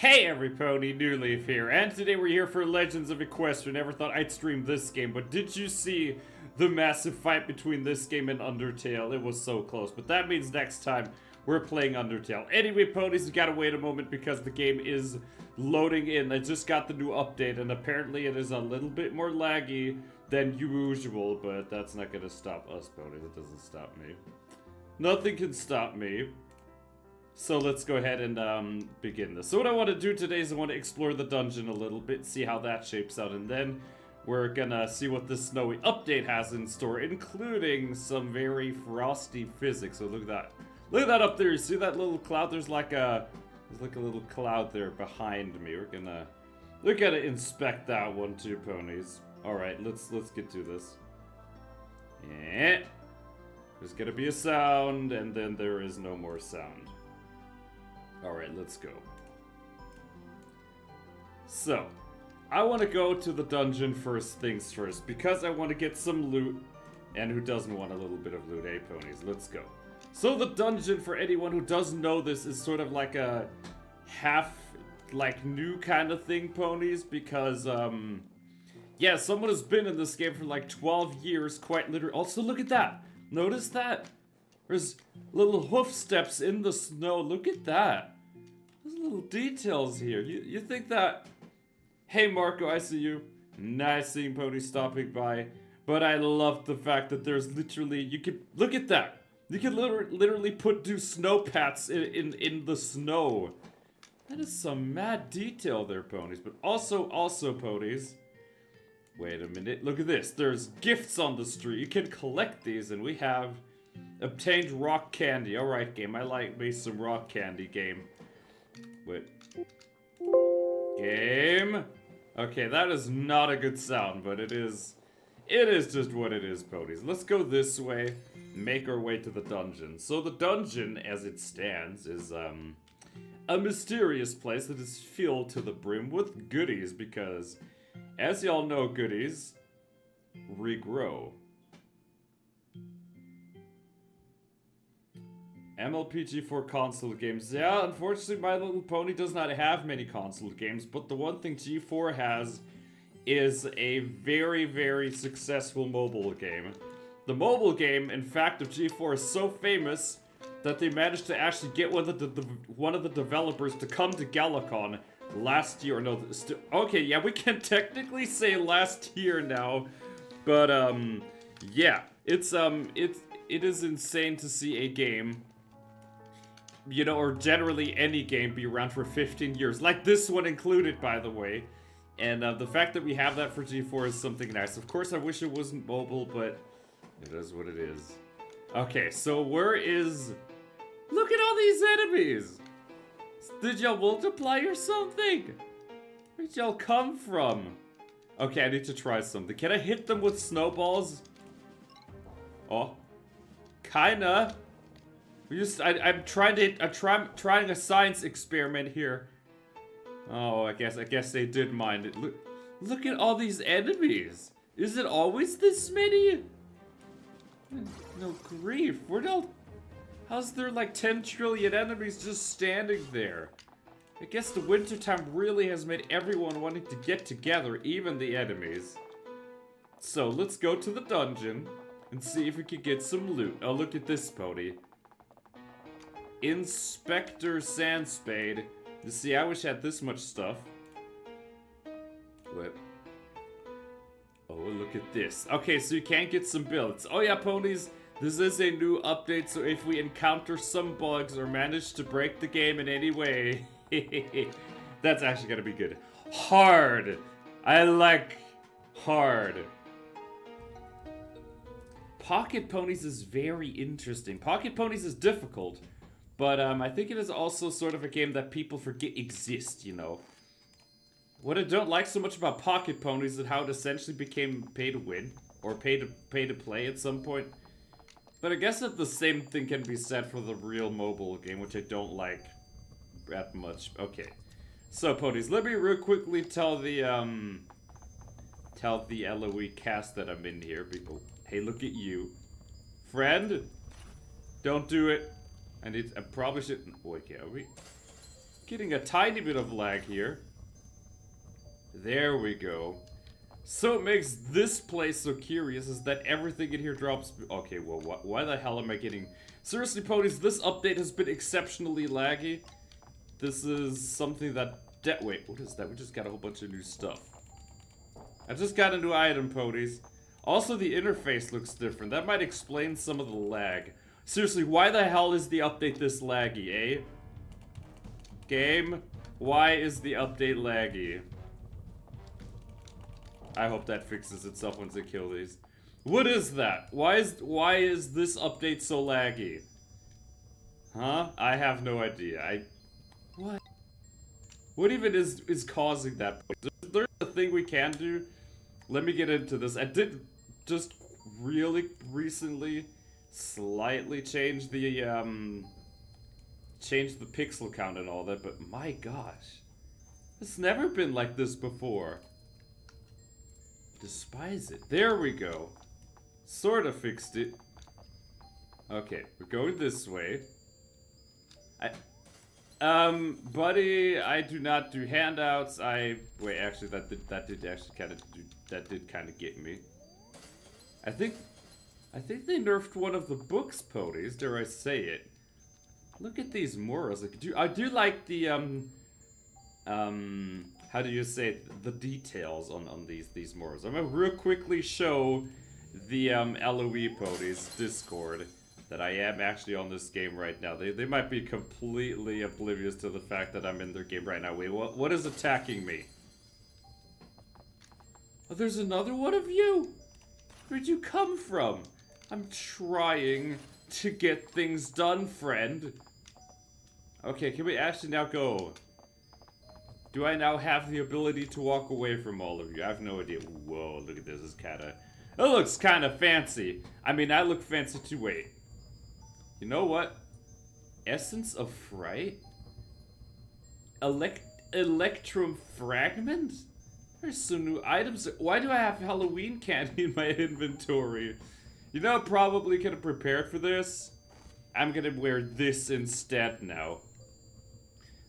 Hey everybody, New Leaf here, and today we're here for Legends of Equestria. Never thought I'd stream this game, but did you see the massive fight between this game and Undertale? It was so close, but that means next time we're playing Undertale. Anyway, ponies, you gotta wait a moment because the game is loading in. I just got the new update, and apparently it is a little bit more laggy than usual, but that's not gonna stop us, ponies. It doesn't stop me. Nothing can stop me. So let's go ahead and begin this. So what I want to do today is I want to explore the dungeon a little bit, see how that shapes out, and then we're gonna see what this snowy update has in store, including some very frosty physics. So look at that. Look at that up there. You see that little cloud? There's like a little cloud there behind me. We're gonna inspect that one too, ponies. All right, let's get to this. Yeah. There's gonna be a sound, and then there is no more sound. Alright, let's go. So, I want to go to the dungeon first things first, because I want to get some loot, and who doesn't want a little bit of loot, eh, ponies? Let's go. So the dungeon, for anyone who doesn't know this, is sort of like a half, like, new kind of thing, ponies, because, yeah, someone has been in this game for like 12 years, quite literally. Also, look at that! Notice that? There's little hoof steps in the snow. Look at that. There's little details here. You think that... Hey, Marco, I see you. Nice seeing Pony stopping by. But I love the fact that there's literally... You can... Look at that. You can literally do snow pats in the snow. That is some mad detail there, ponies. But also, ponies... Wait a minute. Look at this. There's gifts on the street. You can collect these, and we have... Obtained rock candy. Alright, game. I like me some rock candy, game. Wait. Game. Okay, that is not a good sound, but it is just what it is, ponies. Let's go this way, make our way to the dungeon. So the dungeon, as it stands, is a mysterious place that is filled to the brim with goodies, because, as y'all know, goodies regrow. MLPG for console games. Yeah, unfortunately My Little Pony does not have many console games, but the one thing G4 has is a very, very successful mobile game. The mobile game, in fact, of G4 is so famous that they managed to actually get one of the developers to come to Galacon last year. No, okay, yeah, we can technically say last year now, but yeah, it is insane to see a game, you know, or generally any game, be around for 15 years. Like this one included, by the way. And the fact that we have that for G4 is something nice. Of course, I wish it wasn't mobile, but it is what it is. Okay, so where is... Look at all these enemies! Did y'all multiply or something? Where'd y'all come from? Okay, I need to try something. Can I hit them with snowballs? Oh. Kinda. I'm trying a science experiment here. Oh, I guess they did mind it. Look at all these enemies. Is it always this many? No grief. How's there like 10 trillion enemies just standing there? I guess the wintertime really has made everyone wanting to get together, even the enemies. So let's go to the dungeon and see if we can get some loot. Oh, look at this pony. Inspector Sandspade. You see, I wish I had this much stuff. What? Oh, look at this. Okay, so you can get some builds. Oh yeah, ponies, this is a new update, so if we encounter some bugs or manage to break the game in any way, that's actually gonna be good. Hard! I like hard. Pocket Ponies is very interesting. Pocket Ponies is difficult. But I think it is also sort of a game that people forget exists, you know. What I don't like so much about Pocket Ponies is how it essentially became pay to win, or pay to play at some point. But I guess that the same thing can be said for the real mobile game, which I don't like that much. Okay, so ponies, let me real quickly tell the LOE cast that I'm in here. People, hey, look at you, friend. Don't do it. I probably shouldn't. Wait, are we? Getting a tiny bit of lag here. There we go. So it makes this place so curious is that everything in here drops... Okay, well, why the hell am I getting... Seriously, ponies, this update has been exceptionally laggy. This is something that... Wait, what is that? We just got a whole bunch of new stuff. I just got a new item, ponies. Also, the interface looks different. That might explain some of the lag. Seriously, why the hell is the update this laggy, eh? Game, why is the update laggy? I hope that fixes itself once I kill these. What is that? Why is this update so laggy? Huh? I have no idea. What? What even is causing that? There's a thing we can do. Let me get into this. I did just really recently slightly change the pixel count and all that, but my gosh. It's never been like this before. Despise it. There we go. Sort of fixed it. Okay, we're going this way. Buddy, I do not do handouts. Wait, actually, that did kind of get me. I think they nerfed one of the books, ponies. Dare I say it? Look at these morals. I do like the how do you say it? The details on these morals. I'm gonna real quickly show the LOE ponies Discord that I am actually on this game right now. They might be completely oblivious to the fact that I'm in their game right now. Wait, what is attacking me? Oh, there's another one of you? Where'd you come from? I'm trying to get things done, friend. Okay, can we actually now go? Do I now have the ability to walk away from all of you? I have no idea. Whoa, look at this. It's kinda... It looks kind of fancy. I mean, I look fancy too. Wait. You know what? Essence of Fright? Electrum Fragment? There's some new items. Why do I have Halloween candy in my inventory? You know, I probably could have prepared for this. I'm gonna wear this instead now.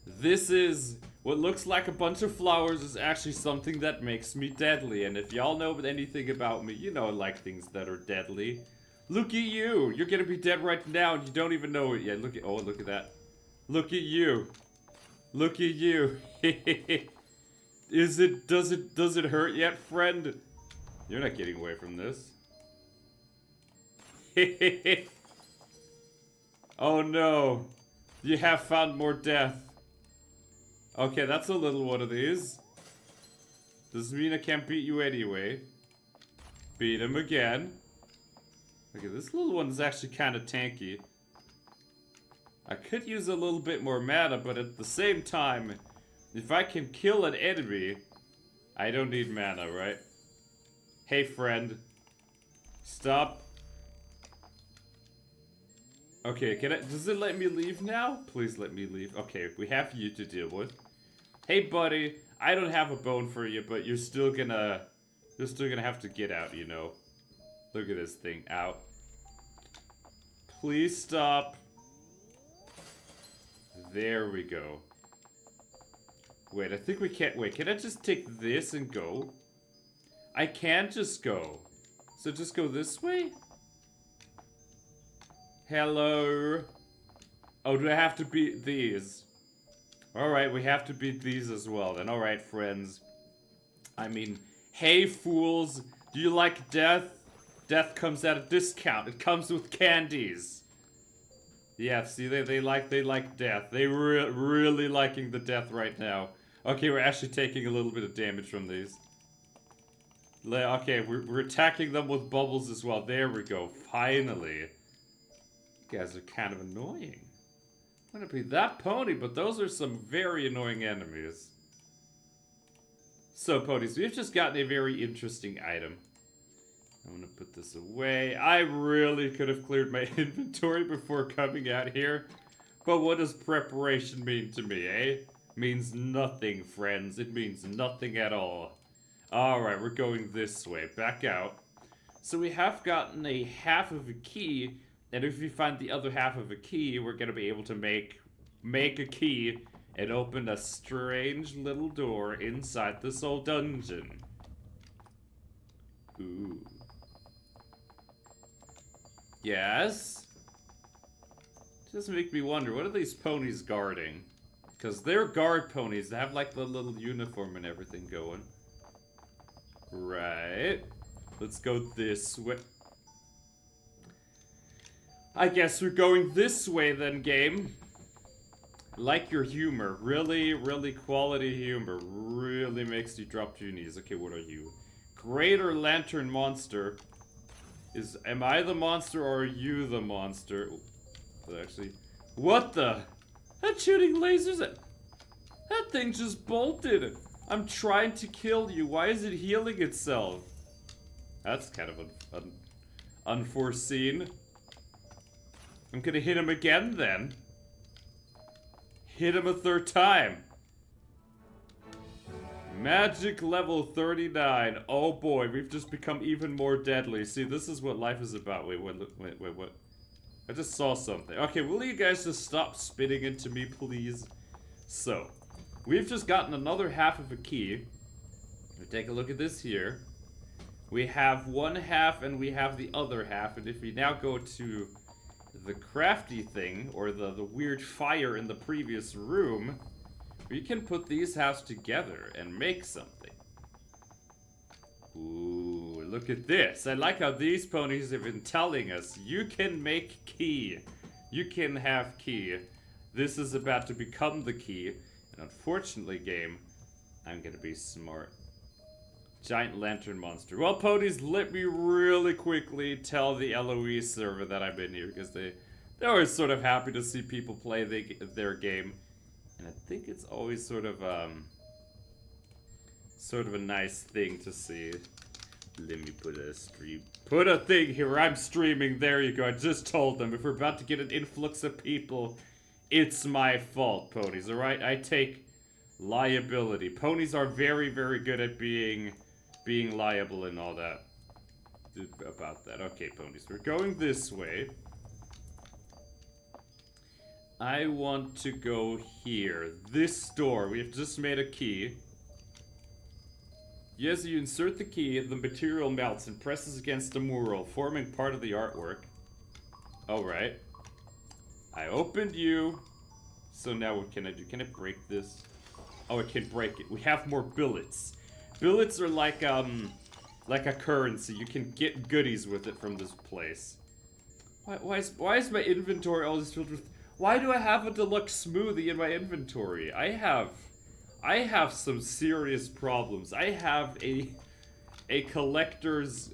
This is... What looks like a bunch of flowers is actually something that makes me deadly. And if y'all know anything about me, you know I like things that are deadly. Look at you! You're gonna be dead right now and you don't even know it yet. Look at... Oh, look at that. Look at you. Look at you. Does it hurt yet, friend? You're not getting away from this. Oh no. You have found more death. Okay, that's a little one of these. Doesn't mean I can't beat you anyway. Beat him again. Okay, this little one's actually kind of tanky. I could use a little bit more mana, but at the same time, if I can kill an enemy, I don't need mana, right? Hey, friend. Stop. Okay, does it let me leave now? Please let me leave. Okay, we have you to deal with. Hey, buddy, I don't have a bone for you, but you're still gonna have to get out, you know. Look at this thing, out. Please stop. There we go. Wait, I think we can't, wait, can I just take this and go? I can't just go. So just go this way? Hello. Oh, do I have to beat these? Alright, we have to beat these as well then. Alright, friends. I mean, hey, fools. Do you like death? Death comes at a discount. It comes with candies. Yeah, see, they like death. They really liking the death right now. Okay, we're actually taking a little bit of damage from these. Okay, we're attacking them with bubbles as well. There we go. Finally. You guys are kind of annoying. I'm gonna be that pony, but those are some very annoying enemies. So, ponies, we've just gotten a very interesting item. I'm gonna put this away. I really could have cleared my inventory before coming out here. But what does preparation mean to me, eh? Means nothing, friends. It means nothing at all. Alright, we're going this way. Back out. So we have gotten a half of a key. And if we find the other half of a key, we're gonna be able to make a key and opened a strange little door inside this old dungeon. Ooh. Yes? Just make me wonder, what are these ponies guarding? Because they're guard ponies. They have like the little uniform and everything going. Right. Let's go this way. I guess we're going this way then, game. Like your humor. Really, really quality humor. Really makes you drop to your knees. Okay, what are you? Greater Lantern Monster. Am I the monster or are you the monster? But actually, what the? That's shooting lasers at... That thing just bolted. I'm trying to kill you. Why is it healing itself? That's kind of unforeseen. I'm gonna hit him again then. Hit him a third time. Magic level 39. Oh boy, we've just become even more deadly. See, this is what life is about. Wait, what? I just saw something. Okay, will you guys just stop spitting into me, please? So, we've just gotten another half of a key. We take a look at this here. We have one half and we have the other half. And if we now go to the crafty thing, or the weird fire in the previous room, we can put these halves together and make something. Ooh, look at this. I like how these ponies have been telling us, you can make key. You can have key. This is about to become the key. And unfortunately, game, I'm gonna be smart. Giant lantern monster. Well, ponies, let me really quickly tell the LOE server that I'm in here, because they're always sort of happy to see people play their game. And I think it's always sort of a nice thing to see. Let me put a stream. Put a thing here. I'm streaming. There you go. I just told them if we're about to get an influx of people, it's my fault, ponies. All right, I take liability. Ponies are very, very good at being liable and all that. About that. Okay, ponies. We're going this way. I want to go here. This door. We have just made a key. Yes, you insert the key, the material melts and presses against the mural, forming part of the artwork. Alright. I opened you. So now what can I do? Can I break this? Oh, I can break it. We have more billets. Billets are like a currency. You can get goodies with it from this place. Why is my inventory always filled with... Why do I have a deluxe smoothie in my inventory? I have some serious problems. I have a collector's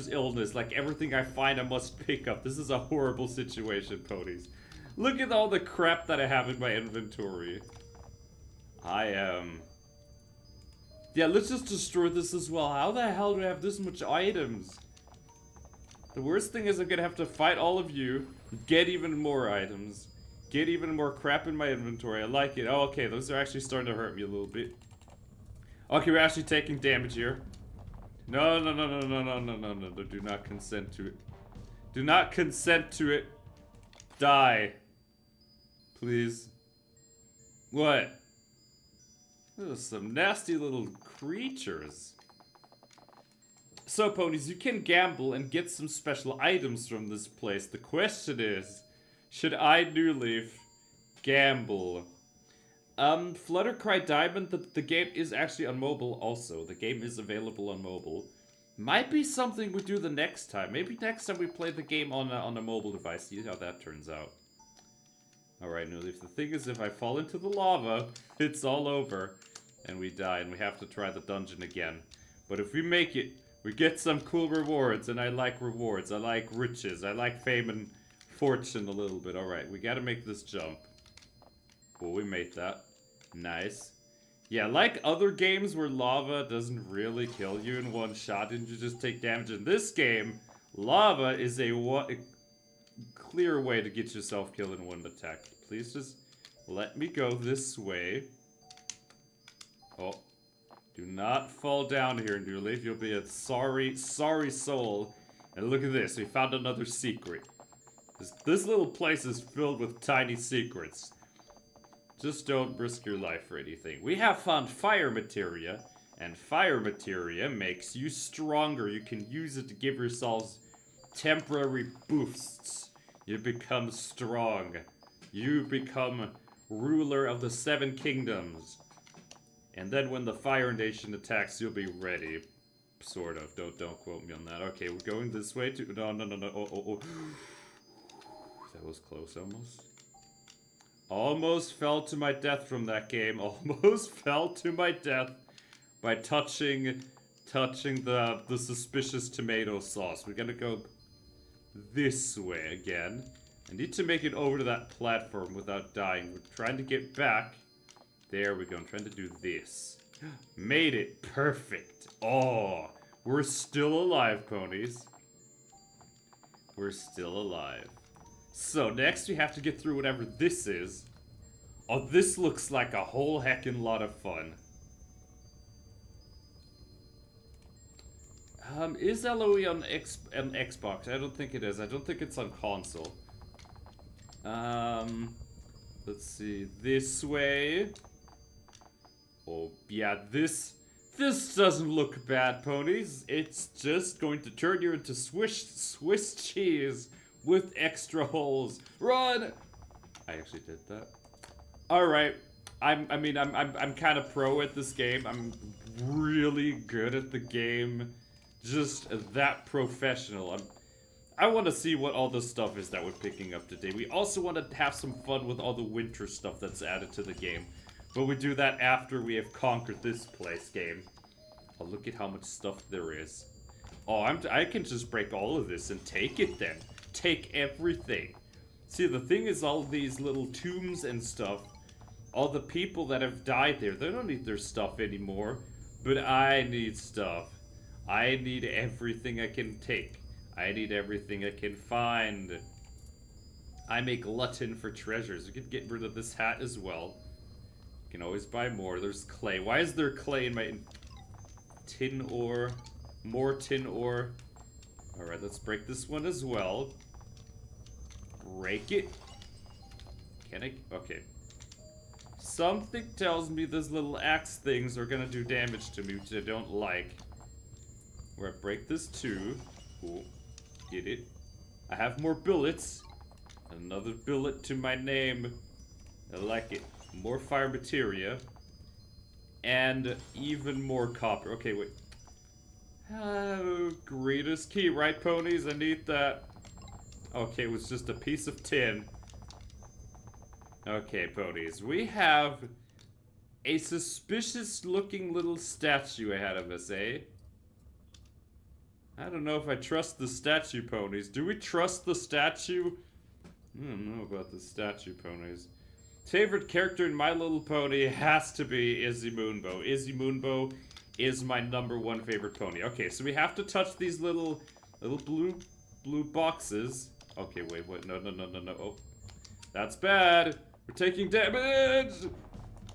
illness. Like everything I find I must pick up. This is a horrible situation, ponies. Look at all the crap that I have in my inventory. Yeah, let's just destroy this as well. How the hell do I have this much items? The worst thing is I'm gonna have to fight all of you, get even more items, get even more crap in my inventory. I like it. Oh, okay, those are actually starting to hurt me a little bit. Okay, we're actually taking damage here. No. Do not consent to it. Do not consent to it. Die. Please. What? Those are some nasty little creatures. So, ponies, you can gamble and get some special items from this place. The question is, should I, New Leaf, gamble? Fluttercry Diamond, the game is actually on mobile also. The game is available on mobile. Might be something we do the next time. Maybe next time we play the game on a mobile device. See how that turns out. Alright, New Leaf, the thing is, if I fall into the lava, it's all over. And we die, and we have to try the dungeon again. But if we make it, we get some cool rewards, and I like rewards. I like riches. I like fame and fortune a little bit. Alright, we gotta make this jump. Well, we made that. Nice. Yeah, like other games where lava doesn't really kill you in one shot, and you just take damage. In this game, lava is a clear way to get yourself killed in one attack. Please just let me go this way. Oh. Do not fall down here, New Leaf. You'll be a sorry soul. And look at this. We found another secret. This little place is filled with tiny secrets. Just don't risk your life for anything. We have found fire materia, and fire materia makes you stronger. You can use it to give yourselves temporary boosts. You become strong. You become ruler of the 7 kingdoms. And then when the Fire Nation attacks, you'll be ready. Sort of. Don't quote me on that. Okay, we're going this way too. No. Oh. That was close almost. Almost fell to my death from that game. Almost fell to my death by touching the suspicious tomato sauce. We're gonna go this way again. I need to make it over to that platform without dying. We're trying to get back. There we go. I'm trying to do this. Made it. Perfect. Oh, we're still alive, ponies. We're still alive. So next we have to get through whatever this is. Oh, this looks like a whole heckin' lot of fun. Is LOE on Xbox? I don't think it is. I don't think it's on console. Let's see. This way. Oh, yeah, this doesn't look bad, ponies. It's just going to turn you into Swiss cheese with extra holes. Run! I actually did that. Alright. I'm kind of pro at this game. I'm really good at the game. Just that professional. I want to see what all the stuff is that we're picking up today. We also want to have some fun with all the winter stuff that's added to the game. But we do that after we have conquered this place game. Oh, look at how much stuff there is. Oh, I can just break all of this and take it then. Take everything. See, the thing is, all these little tombs and stuff, all the people that have died there, they don't need their stuff anymore. But I need stuff. I need everything I can take. I need everything I can find. I'm a glutton for treasures. We could get rid of this hat as well. You can always buy more. There's clay. Why is there clay in my tin ore? More tin ore. Alright, let's break this one as well. Break it. Can I? Okay. Something tells me those little axe things are gonna do damage to me, which I don't like. We're gonna break this too. Cool. Get it. I have more billets. Another billet to my name. I like it. More fire materia. And even more copper. Okay, wait. Oh, greatest key, right, ponies? I need that. Okay, it was just a piece of tin. Okay, ponies. We have a suspicious-looking little statue ahead of us, eh? I don't know if I trust the statue, ponies. Do we trust the statue? I don't know about the statue, ponies. Favorite character in My Little Pony has to be Izzy Moonbow. Izzy Moonbow is my #1 favorite pony. Okay, so we have to touch these little blue boxes. Okay, wait, what? No. Oh, that's bad. We're taking damage.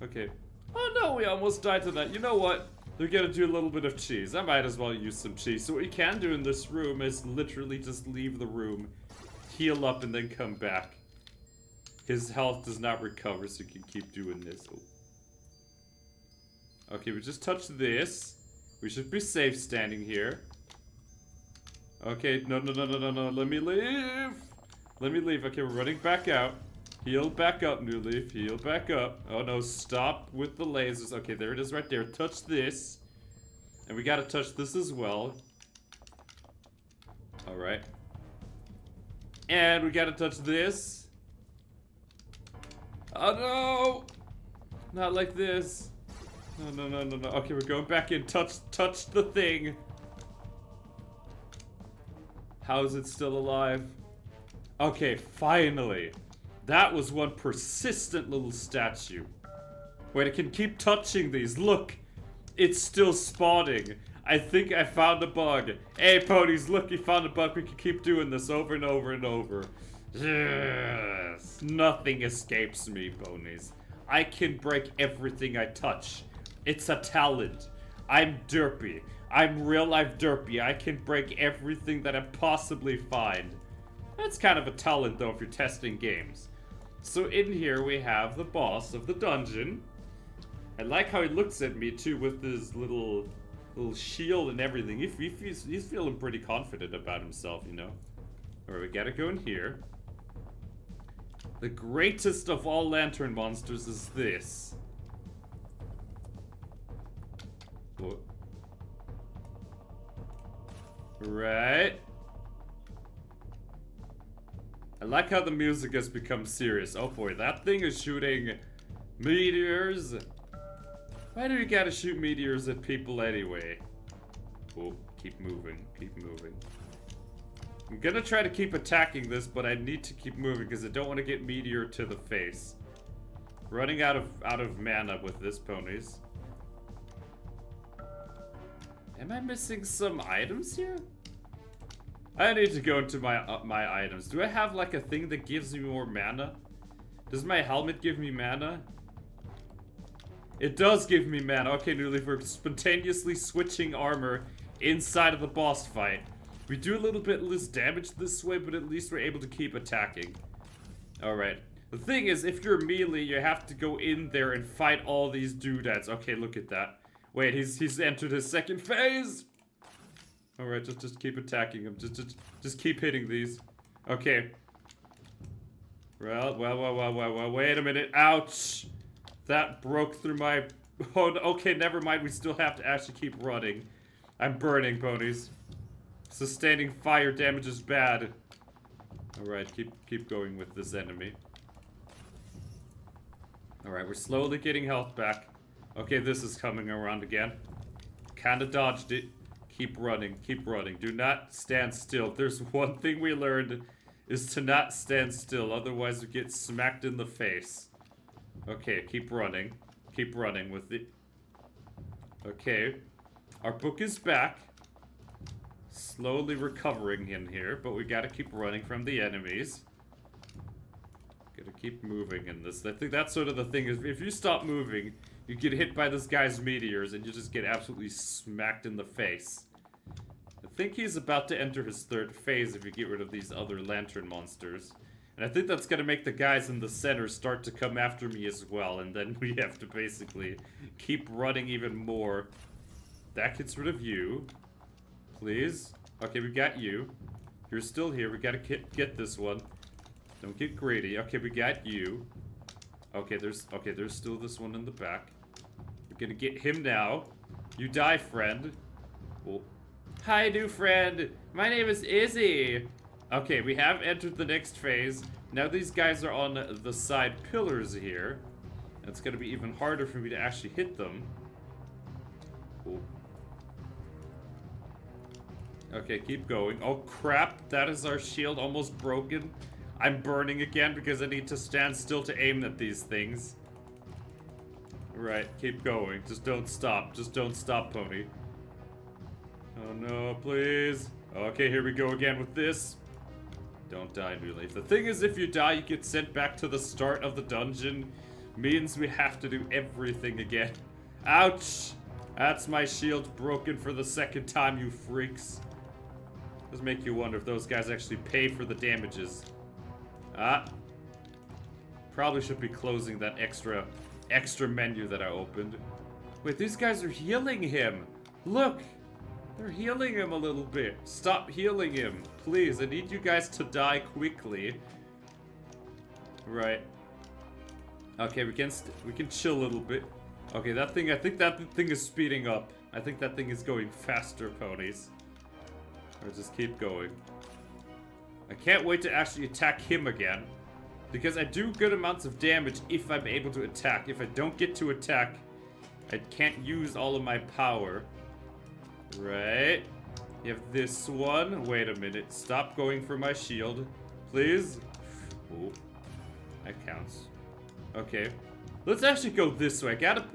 Okay. Oh no, we almost died to that. You know what? We're gonna do a little bit of cheese. I might as well use some cheese. So what you can do in this room is literally just leave the room, heal up, and then come back. His health does not recover, so you can keep doing this. Oh. Okay, we just touched this. We should be safe standing here. Okay, no. Let me leave. Let me leave. Okay, we're running back out. Heal back up, New Leaf. Heal back up. Oh no, stop with the lasers. Okay, there it is right there. Touch this. And we gotta touch this as well. Alright. And we gotta touch this. Oh no! Not like this. No. Okay, we're going back in. Touch the thing. How is it still alive? Okay, finally. That was one persistent little statue. Wait, I can keep touching these. Look! It's still spawning. I think I found a bug. Hey, ponies, look, you found a bug. We can keep doing this over and over and over. Yes! Nothing escapes me, ponies. I can break everything I touch. It's a talent. I'm derpy. I'm real-life derpy. I can break everything that I possibly find. That's kind of a talent, though, if you're testing games. So in here we have the boss of the dungeon. I like how he looks at me too with his little shield and everything. He's feeling pretty confident about himself, you know. Alright, we gotta go in here. The greatest of all lantern monsters is this. What? Right. I like how the music has become serious. Oh boy, that thing is shooting meteors. Why do you gotta shoot meteors at people anyway? Oh, keep moving, keep moving. I'm gonna try to keep attacking this, but I need to keep moving because I don't want to get meteor to the face. Running out of mana with this, ponies. Am I missing some items here? I need to go into my items. Do I have like a thing that gives me more mana? Does my helmet give me mana? It does give me mana. Okay, Newly, for spontaneously switching armor inside of the boss fight. We do a little bit less damage this way, but at least we're able to keep attacking. Alright. The thing is, if you're melee, you have to go in there and fight all these doodads. Okay, look at that. Wait, he's entered his second phase! Alright, just keep attacking him. Just keep hitting these. Okay. Well, wait a minute. Ouch! That broke through my... Oh, okay, never mind. We still have to actually keep running. I'm burning, ponies. Sustaining fire damage is bad. Alright, keep going with this enemy. Alright, we're slowly getting health back. Okay, this is coming around again. Kinda dodged it. Keep running, keep running. Do not stand still. There's one thing we learned is to not stand still, otherwise we get smacked in the face. Okay, keep running. Keep running with it. Okay. Our book is back. Slowly recovering in here, but we gotta keep running from the enemies. Gotta keep moving in this. I think that's sort of the thing, is if you stop moving, you get hit by this guy's meteors and you just get absolutely smacked in the face. I think he's about to enter his third phase if you get rid of these other lantern monsters. And I think that's gonna make the guys in the center start to come after me as well, and then we have to basically keep running even more. That gets rid of you. Please. Okay, we got you. You're still here. We gotta get this one. Don't get greedy. Okay, we got you. Okay, there's still this one in the back. We're gonna get him now. You die, friend. Oh. Hi, new friend. My name is Izzy. Okay, we have entered the next phase. Now these guys are on the side pillars here. It's gonna be even harder for me to actually hit them. Oh. Okay, keep going. Oh crap, that is our shield almost broken. I'm burning again because I need to stand still to aim at these things. Right, keep going. Just don't stop. Just don't stop, pony. Oh no, please. Okay, here we go again with this. Don't die, Newly. The thing is, if you die, you get sent back to the start of the dungeon. Means we have to do everything again. Ouch! That's my shield broken for the second time, you freaks. Does make you wonder if those guys actually pay for the damages. Ah. Probably should be closing that extra menu that I opened. Wait, these guys are healing him. Look! They're healing him a little bit. Stop healing him. Please, I need you guys to die quickly. Right. Okay, we can chill a little bit. Okay, that thing, I think that thing is speeding up. I think that thing is going faster, ponies. Or just keep going. I can't wait to actually attack him again. Because I do good amounts of damage if I'm able to attack. If I don't get to attack, I can't use all of my power. Right. You have this one. Wait a minute. Stop going for my shield. Please. Oh. That counts. Okay. Let's actually go this way. I gotta...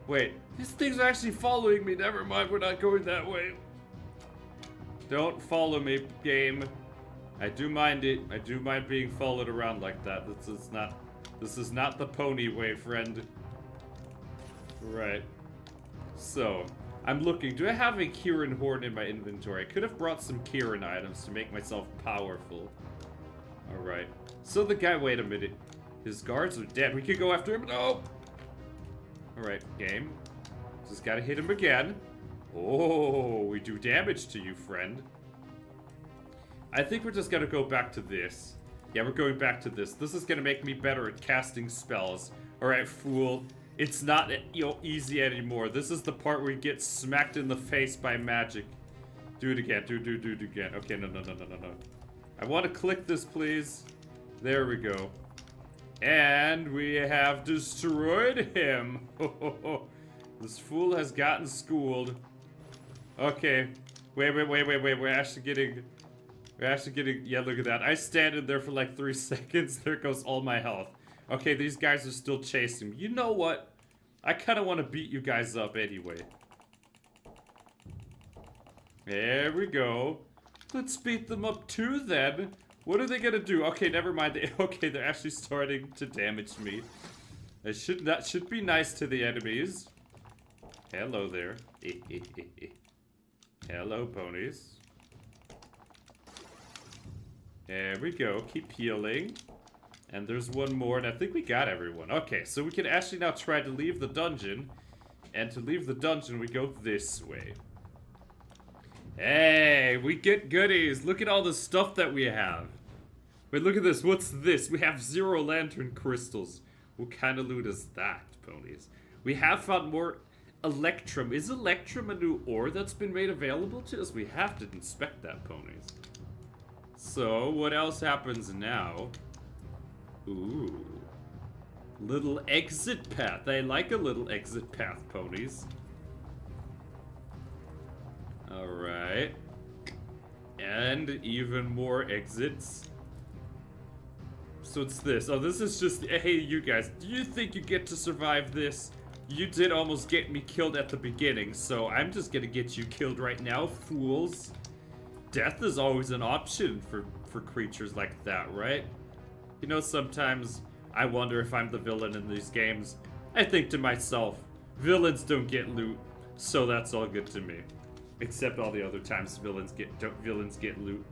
Wait. These things are actually following me. Never mind. We're not going that way. Don't follow me, game. I do mind it. I do mind being followed around like that. This is not the pony way, friend. Right. So, I'm looking. Do I have a Kieran horn in my inventory? I could have brought some Kieran items to make myself powerful. Alright. So the guy, wait a minute. His guards are dead. We could go after him. No! Alright, game. Just gotta hit him again. Oh, we do damage to you, friend. I think we're just gonna go back to this. Yeah, we're going back to this. This is gonna make me better at casting spells. Alright, fool. It's not, you know, easy anymore. This is the part where you get smacked in the face by magic. Do it again. Do it again. Okay, no. I want to click this, please. There we go. And we have destroyed him. This fool has gotten schooled. Okay. Wait. We're actually getting... Yeah, look at that. I stand in there for like 3 seconds. There goes all my health. Okay, these guys are still chasing me. You know what? I kind of want to beat you guys up anyway. There we go. Let's beat them up too, then. What are they gonna do? Okay, never mind. Okay, they're actually starting to damage me. That should be nice to the enemies. Hello there. Hello, ponies. There we go. Keep healing. And there's one more, and I think we got everyone. Okay, so we can actually now try to leave the dungeon. And to leave the dungeon, we go this way. Hey, we get goodies. Look at all the stuff that we have. Wait, look at this. What's this? We have 0 lantern crystals. What kind of loot is that, ponies? We have found more electrum. Is electrum a new ore that's been made available to us? We have to inspect that, ponies. So, what else happens now? Ooh. Little exit path. I like a little exit path, ponies. Alright. And even more exits. So it's this. Oh, this is just... Hey, you guys. Do you think you get to survive this? You did almost get me killed at the beginning, so I'm just gonna get you killed right now, fools. Death is always an option for creatures like that, right? You know, sometimes I wonder if I'm the villain in these games. I think to myself, villains don't get loot, so that's all good to me. Except all the other times villains get loot.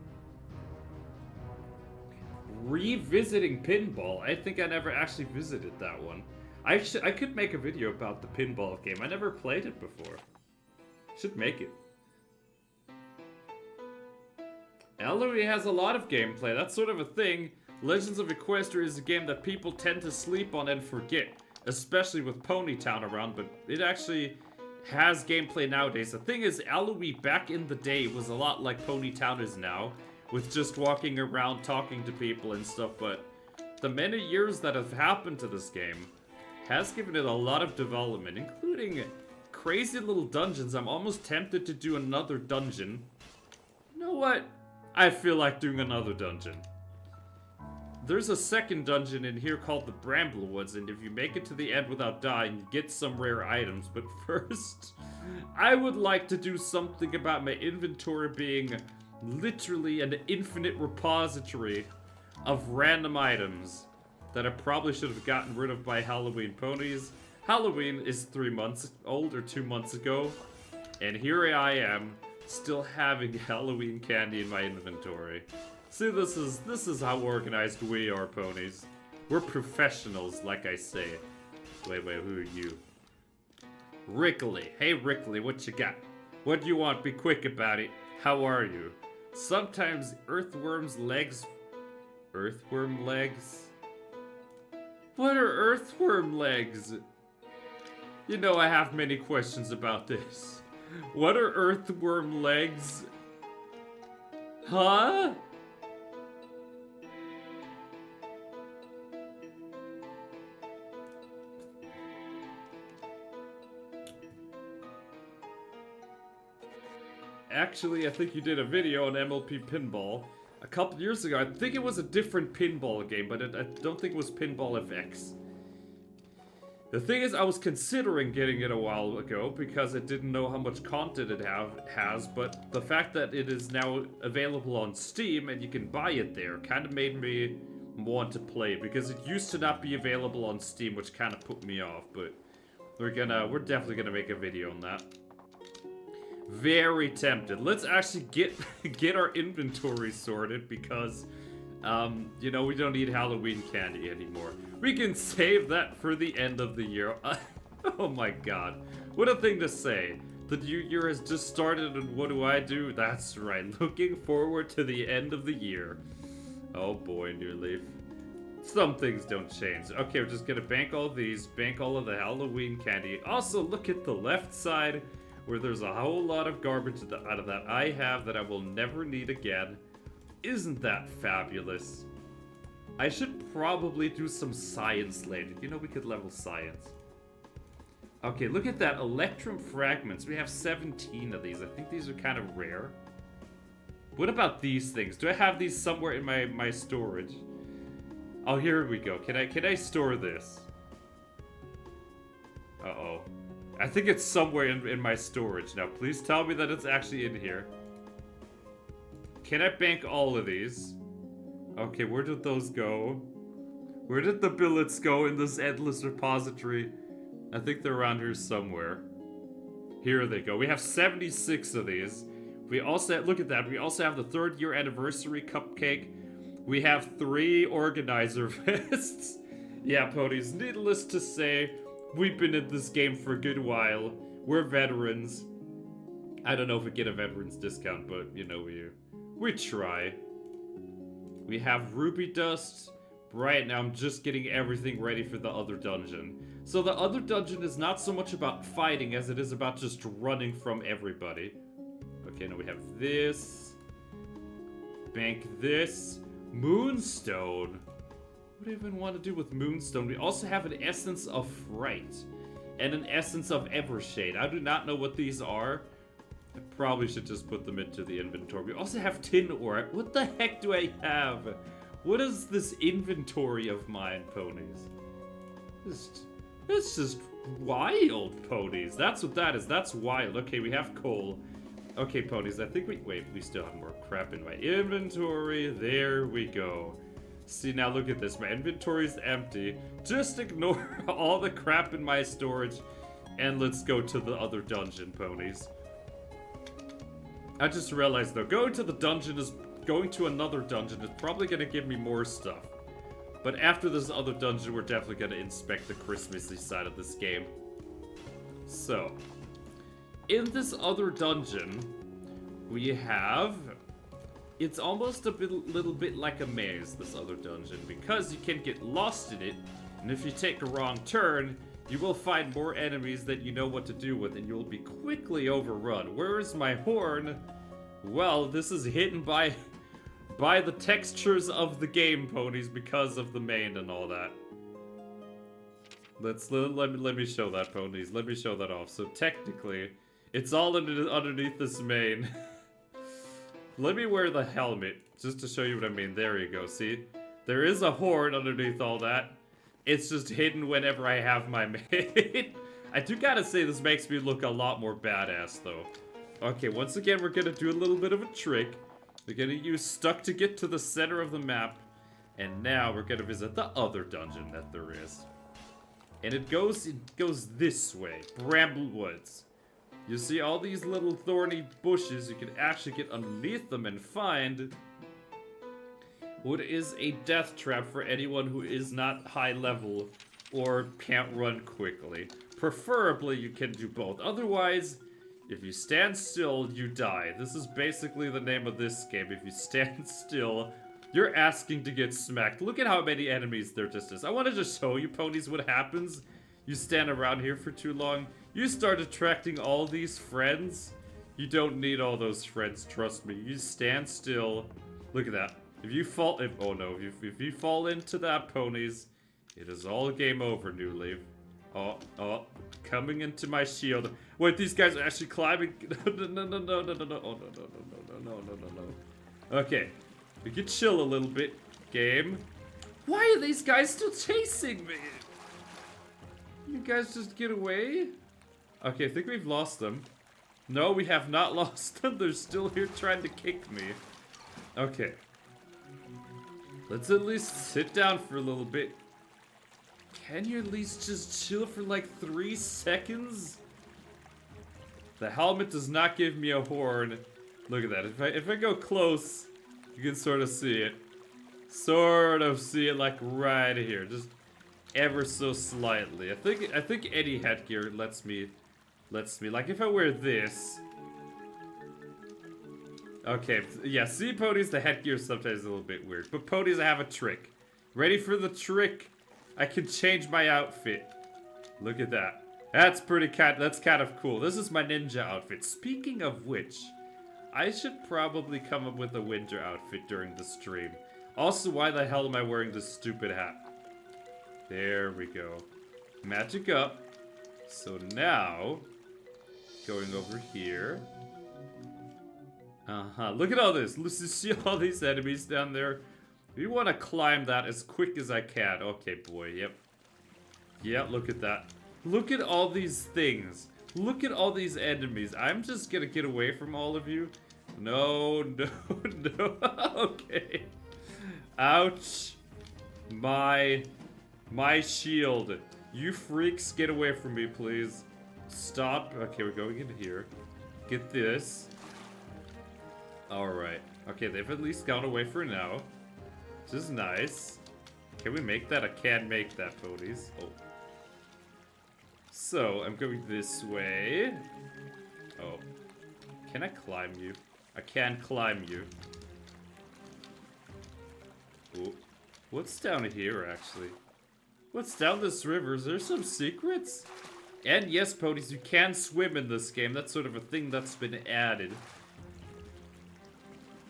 Revisiting pinball. I think I never actually visited that one. I could make a video about the pinball game. I never played it before. Should make it. Eloy has a lot of gameplay. That's sort of a thing. Legends of Equestria is a game that people tend to sleep on and forget, especially with Ponytown around, but it actually has gameplay nowadays. The thing is, Eloy back in the day was a lot like Ponytown is now, with just walking around talking to people and stuff, but the many years that have happened to this game has given it a lot of development, including crazy little dungeons. I'm almost tempted to do another dungeon. You know what? I feel like doing another dungeon. There's a second dungeon in here called the Bramblewoods, and if you make it to the end without dying, you get some rare items. But first, I would like to do something about my inventory being literally an infinite repository of random items that I probably should have gotten rid of by Halloween ponies. Halloween is 3 months old, or 2 months ago, and here I am, still having Halloween candy in my inventory. See, this is how organized we are, ponies. We're professionals, like I say. Wait, who are you? Rickley. Hey, Rickley, what you got? What do you want? Be quick about it. How are you? Sometimes earthworm legs... Earthworm legs? What are earthworm legs? You know, I have many questions about this. What are earthworm legs? Huh? Actually, I think you did a video on MLP Pinball a couple years ago. I think it was a different pinball game, but I don't think it was Pinball FX. The thing is, I was considering getting it a while ago because I didn't know how much content it has, but the fact that it is now available on Steam and you can buy it there kind of made me want to play it, because it used to not be available on Steam, which kind of put me off, but we're definitely gonna make a video on that. Very tempted. Let's actually get our inventory sorted, because You know, we don't need Halloween candy anymore. We can save that for the end of the year. Oh my god. What a thing to say. The new year has just started and what do? That's right, looking forward to the end of the year. Oh boy, New Leaf. Some things don't change. Okay, we're just gonna bank all these, bank all of the Halloween candy. Also, look at the left side where there's a whole lot of garbage out of that I have that I will never need again. Isn't that fabulous? I should probably do some science later. You know, we could level science. Okay, look at that. Electrum fragments. We have 17 of these. I think these are kind of rare. What about these things? Do I have these somewhere in my storage? Oh, here we go. Can I store this? Uh-oh. I think it's somewhere in my storage. Now, please tell me that it's actually in here. Can I bank all of these? Okay, where did those go? Where did the billets go in this endless repository? I think they're around here somewhere. Here they go. We have 76 of these. We also, look at that. We also have the 3rd year anniversary cupcake. We have 3 organizer vests. Yeah, ponies, needless to say, we've been in this game for a good while. We're veterans. I don't know if we get a veterans discount, but, you know, we try. We have ruby dust. Right now, I'm just getting everything ready for the other dungeon. So the other dungeon is not so much about fighting as it is about just running from everybody. Okay, now we have this. Bank this. Moonstone. What do I even want to do with Moonstone? We also have an Essence of Fright. And an Essence of Evershade. I do not know what these are. I probably should just put them into the inventory. We also have tin ore. What the heck do I have? What is this inventory of mine, ponies? It's just wild, ponies. That's what that is. That's wild. Okay, we have coal. Okay, ponies, I think we still have more crap in my inventory. There we go. See, now look at this. My inventory's empty. Just ignore all the crap in my storage. And let's go to the other dungeon, ponies. I just realized, though, going to another dungeon is probably going to give me more stuff. But after this other dungeon, we're definitely going to inspect the Christmassy side of this game. So, in this other dungeon, we have... It's almost a little bit like a maze, this other dungeon, because you can get lost in it, and if you take a wrong turn, you will find more enemies that you know what to do with, and you'll be quickly overrun. Where is my horn? Well, this is hidden by the textures of the game, ponies, because of the main and all that. Let me show that, ponies. Let me show that off. So technically, it's all underneath this main. Let me wear the helmet, just to show you what I mean. There you go, see? There is a horn underneath all that. It's just hidden whenever I have my main. I do gotta say, this makes me look a lot more badass, though. Okay, once again, we're gonna do a little bit of a trick. We're gonna use stuck to get to the center of the map. And now we're gonna visit the other dungeon that there is. And it goes this way. Bramblewoods. You see all these little thorny bushes, you can actually get underneath them and find what is a death trap for anyone who is not high level or can't run quickly. Preferably you can do both. Otherwise, if you stand still, you die. This is basically the name of this game. If you stand still, you're asking to get smacked. Look at how many enemies there just is. I wanted to show you, ponies, what happens. You stand around here for too long. You start attracting all these friends. You don't need all those friends, trust me. You stand still. Look at that. If you fall, if you fall into that, ponies, it is all game over, New Leaf. Oh, coming into my shield. Wait, these guys are actually climbing. No. Okay, we can chill a little bit, game. Why are these guys still chasing me? You guys just get away? Okay, I think we've lost them. No, we have not lost them. They're still here trying to kick me. Okay. Let's at least sit down for a little bit. Can you at least just chill for like 3 seconds? The helmet does not give me a horn. Look at that. If I go close, you can sort of see it. Sort of see it like right here, just ever so slightly. I think any headgear lets me like if I wear this. Okay, yeah, see ponies, the headgear sometimes is a little bit weird. But ponies, I have a trick. Ready for the trick? I can change my outfit. Look at that. That's kind of cool. This is my ninja outfit. Speaking of which, I should probably come up with a winter outfit during the stream. Also, why the hell am I wearing this stupid hat? There we go. Magic up. So now, going over here. Look at all this. Let's just see all these enemies down there. We want to climb that as quick as I can. Okay, boy. Yep. Yeah, look at that. Look at all these things. Look at all these enemies. I'm just gonna get away from all of you. No, no, no. Okay. Ouch. My shield. You freaks, get away from me, please. Stop. Okay, we're going in here. Get this. Alright. Okay, they've at least gone away for now. This is nice. Can we make that? I can make that, ponies. Oh. So, I'm going this way. Oh. Can I climb you? I can climb you. Oh. What's down here, actually? What's down this river? Is there some secrets? And yes, ponies, you can swim in this game. That's sort of a thing that's been added.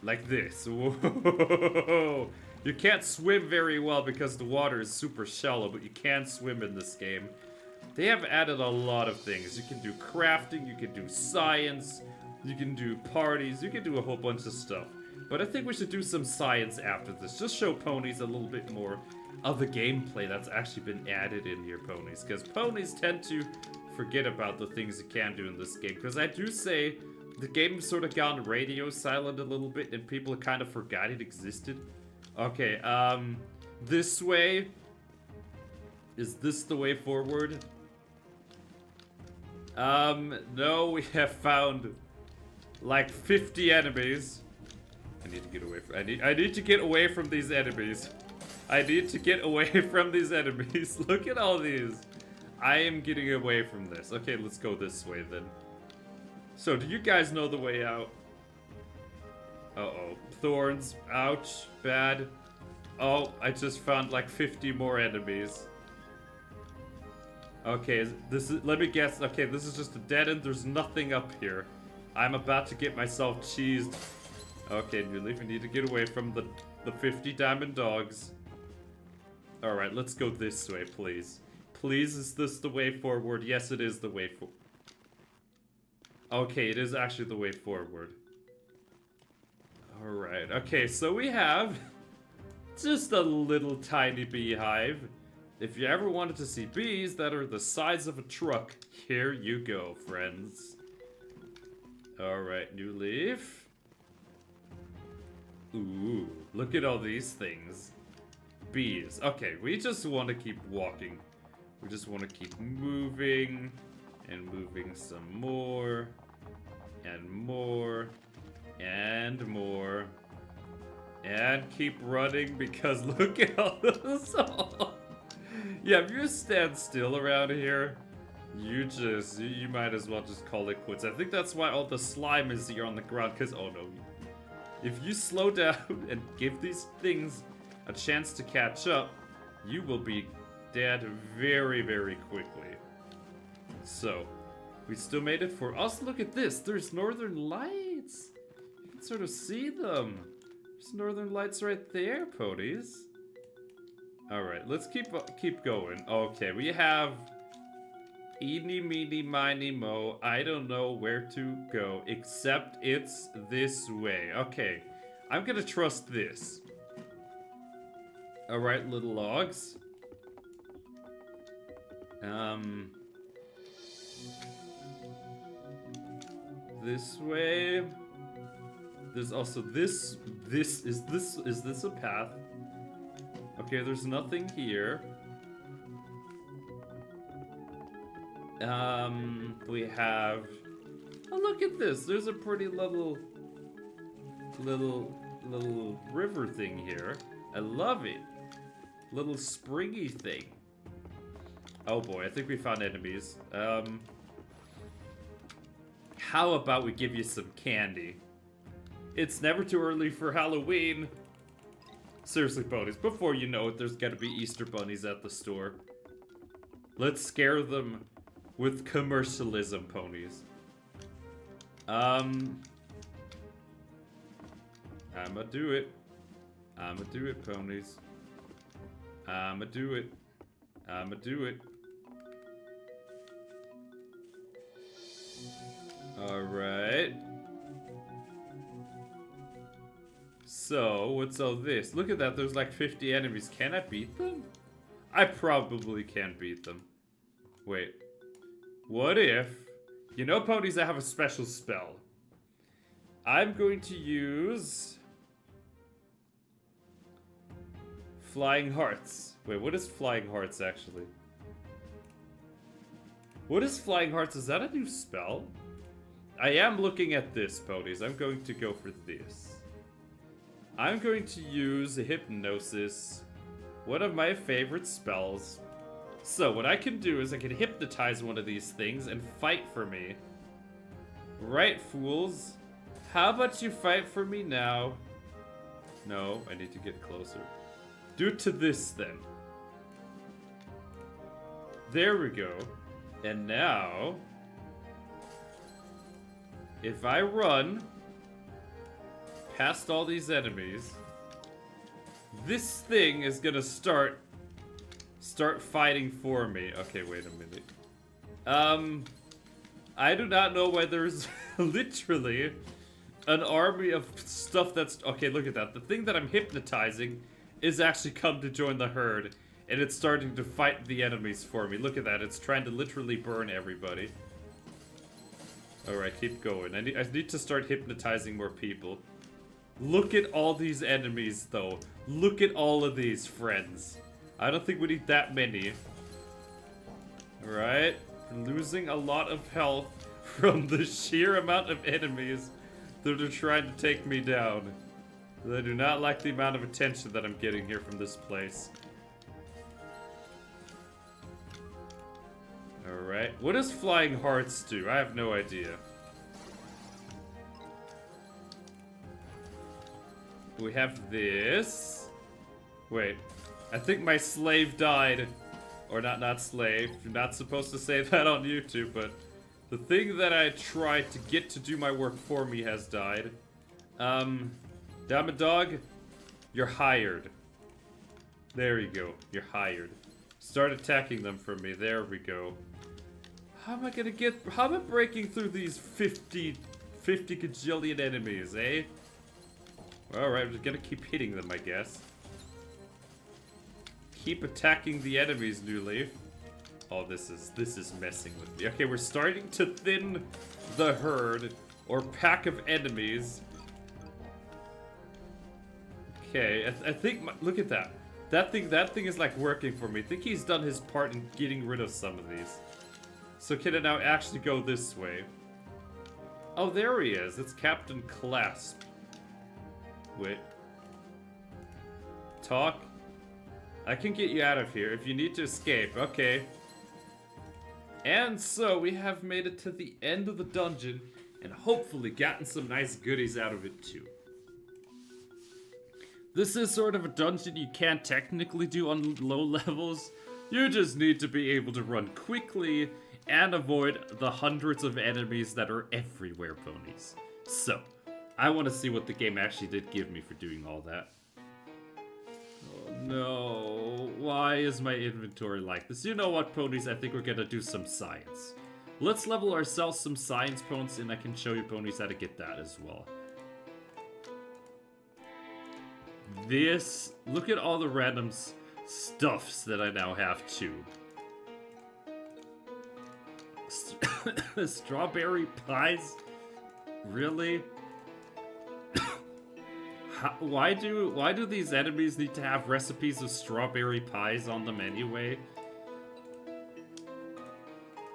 Like this. Whoa. You can't swim very well because the water is super shallow, but you can swim in this game. They have added a lot of things. You can do crafting, you can do science, you can do parties, you can do a whole bunch of stuff. But I think we should do some science after this. Just show ponies a little bit more of the gameplay that's actually been added in here, ponies. Because ponies tend to forget about the things you can do in this game. Because I do say the game has sort of gone radio silent a little bit and people kind of forgot it existed. Okay, this way. Is this the way forward? No, we have found like 50 enemies. I need to get away from I need to get away from these enemies. I need to get away from these enemies. Look at all these. I am getting away from this. Okay, let's go this way then. So, do you guys know the way out? Uh-oh. Thorns. Ouch. Bad. Oh, I just found like 50 more enemies. Okay, this is, let me guess. Okay, this is just a dead end. There's nothing up here. I'm about to get myself cheesed. Okay, New Leaf, I need to get away from the 50 diamond dogs. Alright, let's go this way, please. Please, is this the way forward? Yes, it is the way forward. Okay, it is actually the way forward. Alright, okay, so we have just a little tiny beehive. If you ever wanted to see bees that are the size of a truck, here you go, friends. Alright, New Leaf. Ooh, look at all these things. Bees. Okay, we just want to keep walking. We just want to keep moving and moving some more and more and more and keep running because look at all this. Yeah, if you stand still around here, you might as well just call it quits. I think that's why all the slime is here on the ground, because, oh no. If you slow down and give these things a chance to catch up, you will be dead very, very quickly. So, we still made it for us. Look at this. There's northern lights. You can sort of see them. There's northern lights right there, ponies. Alright, let's keep going. Okay, we have eeny, meeny, miny, mo. I don't know where to go, except it's this way. Okay, I'm gonna trust this. Alright, little logs. This way. There's also this. Is this a path? Okay, there's nothing here. We have... Oh, look at this. There's a pretty little river thing here. I love it. Little springy thing. Oh boy, I think we found enemies. How about we give you some candy? It's never too early for Halloween. Seriously, ponies, before you know it, there's gotta be Easter bunnies at the store. Let's scare them with commercialism, ponies. I'ma do it. I'ma do it, ponies. I'ma do it. I'ma do it. Alright. So, what's all this? Look at that, there's like 50 enemies. Can I beat them? I probably can beat them. Wait. What if... You know, ponies, I have a special spell. I'm going to use... Flying Hearts. Wait, what is Flying Hearts, actually? What is Flying Hearts? Is that a new spell? I am looking at this, ponies. I'm going to go for this. I'm going to use Hypnosis. One of my favorite spells. So, what I can do is I can hypnotize one of these things and fight for me. Right, fools? How about you fight for me now? No, I need to get closer. Do it to this, then. There we go. And now... if I run... past all these enemies... this thing is gonna start fighting for me. Okay, wait a minute. I do not know why there's literally an army of stuff that's... okay, look at that. The thing that I'm hypnotizing is actually come to join the herd, and it's starting to fight the enemies for me. Look at that. It's trying to literally burn everybody. Alright, keep going. I need to start hypnotizing more people. Look at all these enemies, though. Look at all of these, friends. I don't think we need that many. Alright. Losing a lot of health from the sheer amount of enemies that are trying to take me down. I do not like the amount of attention that I'm getting here from this place. Alright. What does Flying Hearts do? I have no idea. We have this. Wait. I think my slave died. Or not slave. You're not supposed to say that on YouTube, but the thing that I tried to get to do my work for me has died. Damn it, dog. You're hired. There you go. You're hired. Start attacking them for me. There we go. How am I gonna get... how am I breaking through these 50 gajillion enemies, eh? Alright, I'm just gonna keep hitting them, I guess. Keep attacking the enemies, New Leaf. Oh, this is messing with me. Okay, we're starting to thin the herd, or pack of enemies. Okay, I think... look at that. That thing is like working for me. I think he's done his part in getting rid of some of these. So can it now actually go this way? Oh, there he is. It's Captain Clasp. Wait. Talk? I can get you out of here if you need to escape. Okay. And so we have made it to the end of the dungeon and hopefully gotten some nice goodies out of it too. This is sort of a dungeon you can't technically do on low levels. You just need to be able to run quickly and avoid the hundreds of enemies that are everywhere, ponies. So, I want to see what the game actually did give me for doing all that. Oh no, why is my inventory like this? You know what, ponies, I think we're gonna do some science. Let's level ourselves some science points and I can show you, ponies, how to get that as well. This, look at all the random stuffs that I now have too. Strawberry pies? Really? Why do these enemies need to have recipes of strawberry pies on them anyway?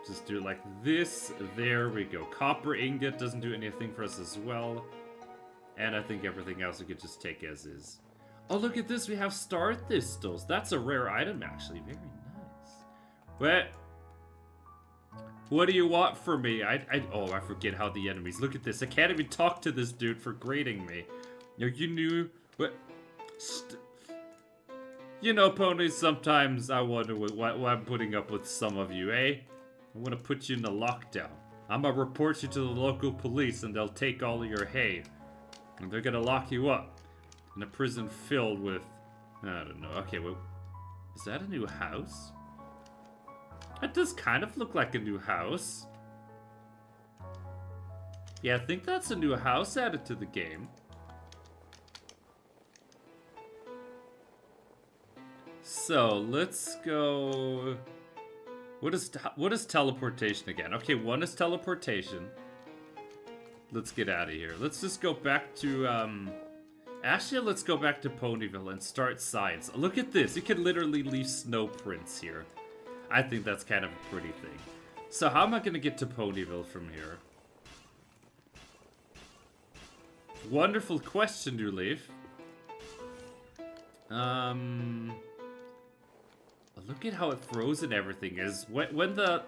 Just do it like this. There we go. Copper ingot doesn't do anything for us as well. And I think everything else we could just take as is. Oh, look at this. We have star thistles. That's a rare item, actually. Very nice. What do you want from me? Oh, I forget how the enemies. Look at this. I can't even talk to this dude for greeting me. You knew... What? You know, ponies, sometimes I wonder why I'm putting up with some of you, eh? I want to put you in a lockdown. I'm gonna report you to the local police and they'll take all of your hay. And they're gonna lock you up in a prison filled with... I don't know. Okay, well... Is that a new house? That does kind of look like a new house. Yeah, I think that's a new house added to the game. So, let's go... What is teleportation again? Okay, one is teleportation. Let's get out of here. Let's just go back to, Actually, let's go back to Ponyville and start science. Look at this. You can literally leave snow prints here. I think that's kind of a pretty thing. So how am I going to get to Ponyville from here? Wonderful question, New Leaf. Look at how it frozen everything is. When the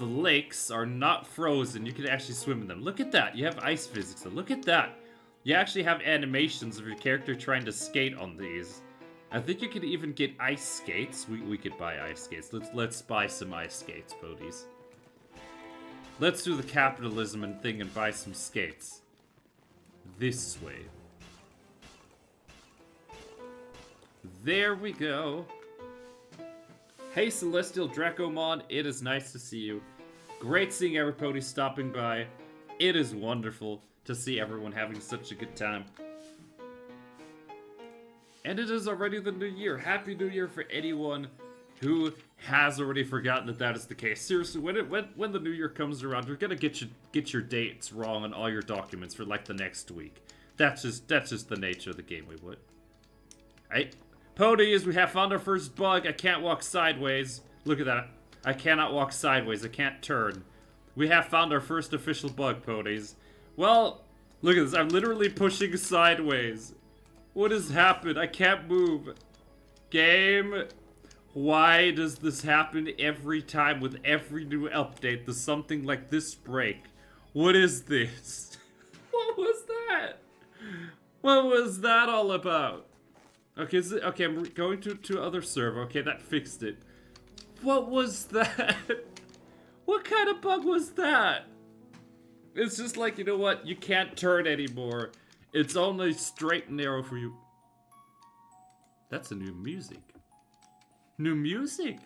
lakes are not frozen, you can actually swim in them. Look at that. You have ice physics. So look at that. You actually have animations of your character trying to skate on these. I think you could even get ice skates. We could buy ice skates. Let's buy some ice skates, Podies. Let's do the capitalism and thing and buy some skates. This way. There we go. Hey Celestial Dracomon, it is nice to see you. Great seeing everybody stopping by. It is wonderful to see everyone having such a good time. And it is already the new year. Happy New Year for anyone who has already forgotten that that is the case. Seriously, when the new year comes around, you're gonna get your dates wrong on all your documents for like the next week. That's just the nature of the game. Wait, what? Hey, Ponies, we have found our first bug. I can't walk sideways. Look at that. I cannot walk sideways. I can't turn. We have found our first official bug, Ponies. Well, look at this. I'm literally pushing sideways. What has happened? I can't move. Game. Why does this happen every time with every new update? Does something like this break? What is this? What was that? What was that all about? Okay, okay, I'm going to other server. Okay, that fixed it. What was that? What kind of bug was that? It's just like, you know what? You can't turn anymore. It's only straight and narrow for you. That's a new music. New music.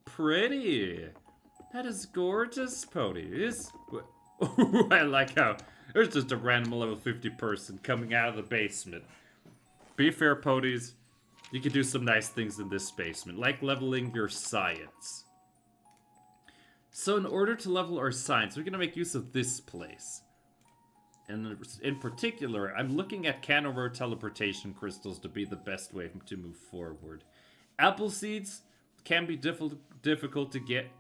Pretty. That is gorgeous, Ponies. I like how there's just a random level 50 person coming out of the basement. Be fair, Ponies, you can do some nice things in this basement, like leveling your science. So in order to level our science, we're going to make use of this place. And in particular, I'm looking at Canover teleportation crystals to be the best way to move forward. Apple seeds can be difficult to get.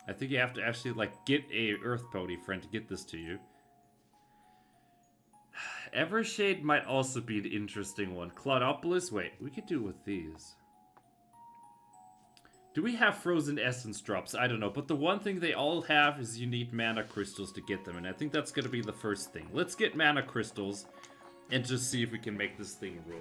I think you have to actually like get a Earth Pony friend to get this to you. Evershade might also be an interesting one. Cloudopolis? Wait, we could do with these. Do we have frozen essence drops? I don't know, but the one thing they all have is you need mana crystals to get them, and I think that's going to be the first thing. Let's get mana crystals and just see if we can make this thing roll.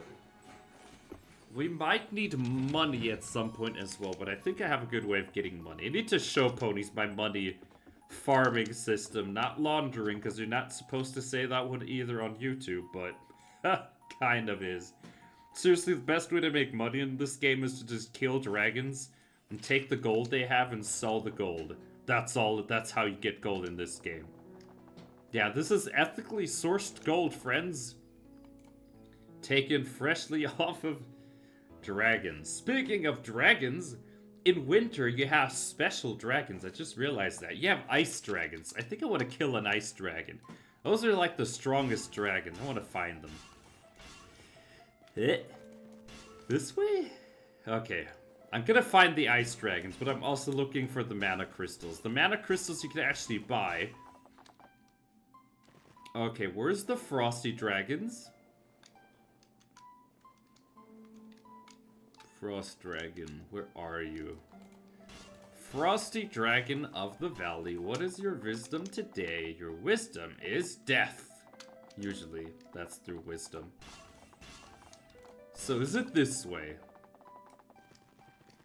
We might need money at some point as well, but I think I have a good way of getting money. I need to show Ponies my money farming system, not laundering, because you're not supposed to say that one either on YouTube, but kind of is. Seriously, the best way to make money in this game is to just kill dragons and take the gold they have and sell the gold. That's how you get gold in this game. Yeah, this is ethically sourced gold, friends. Taken freshly off of dragons. Speaking of dragons, in winter you have special dragons. I just realized that. You have ice dragons. I think I want to kill an ice dragon. Those are like the strongest dragons. I want to find them. This way? Okay. I'm gonna find the ice dragons, but I'm also looking for the mana crystals. The mana crystals you can actually buy. Okay, where's the frosty dragons? Frost Dragon, where are you? Frosty Dragon of the Valley, what is your wisdom today? Your wisdom is death. Usually, that's through wisdom. So is it this way?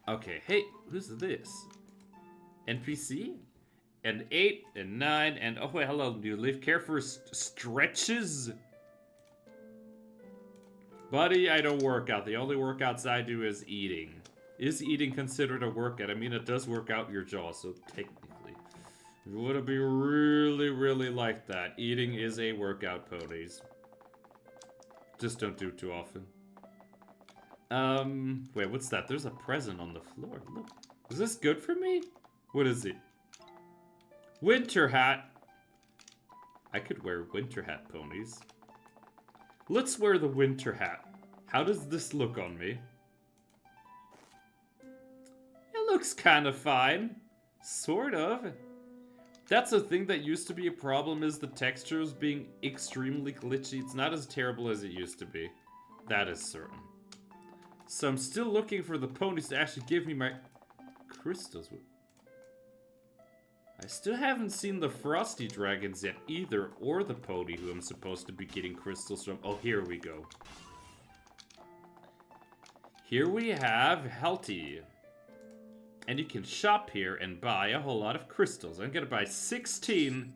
Okay, hey, who's this? NPC? And 8, and 9, and oh wait, hello, do you live care for stretches? Buddy, I don't work out. The only workouts I do is eating. Is eating considered a workout? I mean, it does work out your jaw, so technically. If you want to be really, really like that, eating is a workout, ponies. Just don't do it too often. Wait, what's that? There's a present on the floor. Look. Is this good for me? What is it? Winter hat. I could wear winter hat, ponies. Let's wear the winter hat. How does this look on me? It looks kind of fine. Sort of. That's a thing that used to be a problem, is the textures being extremely glitchy. It's not as terrible as it used to be. That is certain. So I'm still looking for the ponies to actually give me my crystals. I still haven't seen the Frosty Dragons yet either, or the pony who I'm supposed to be getting crystals from. Oh, here we go. Here we have Helty. And you can shop here and buy a whole lot of crystals. I'm gonna buy 16,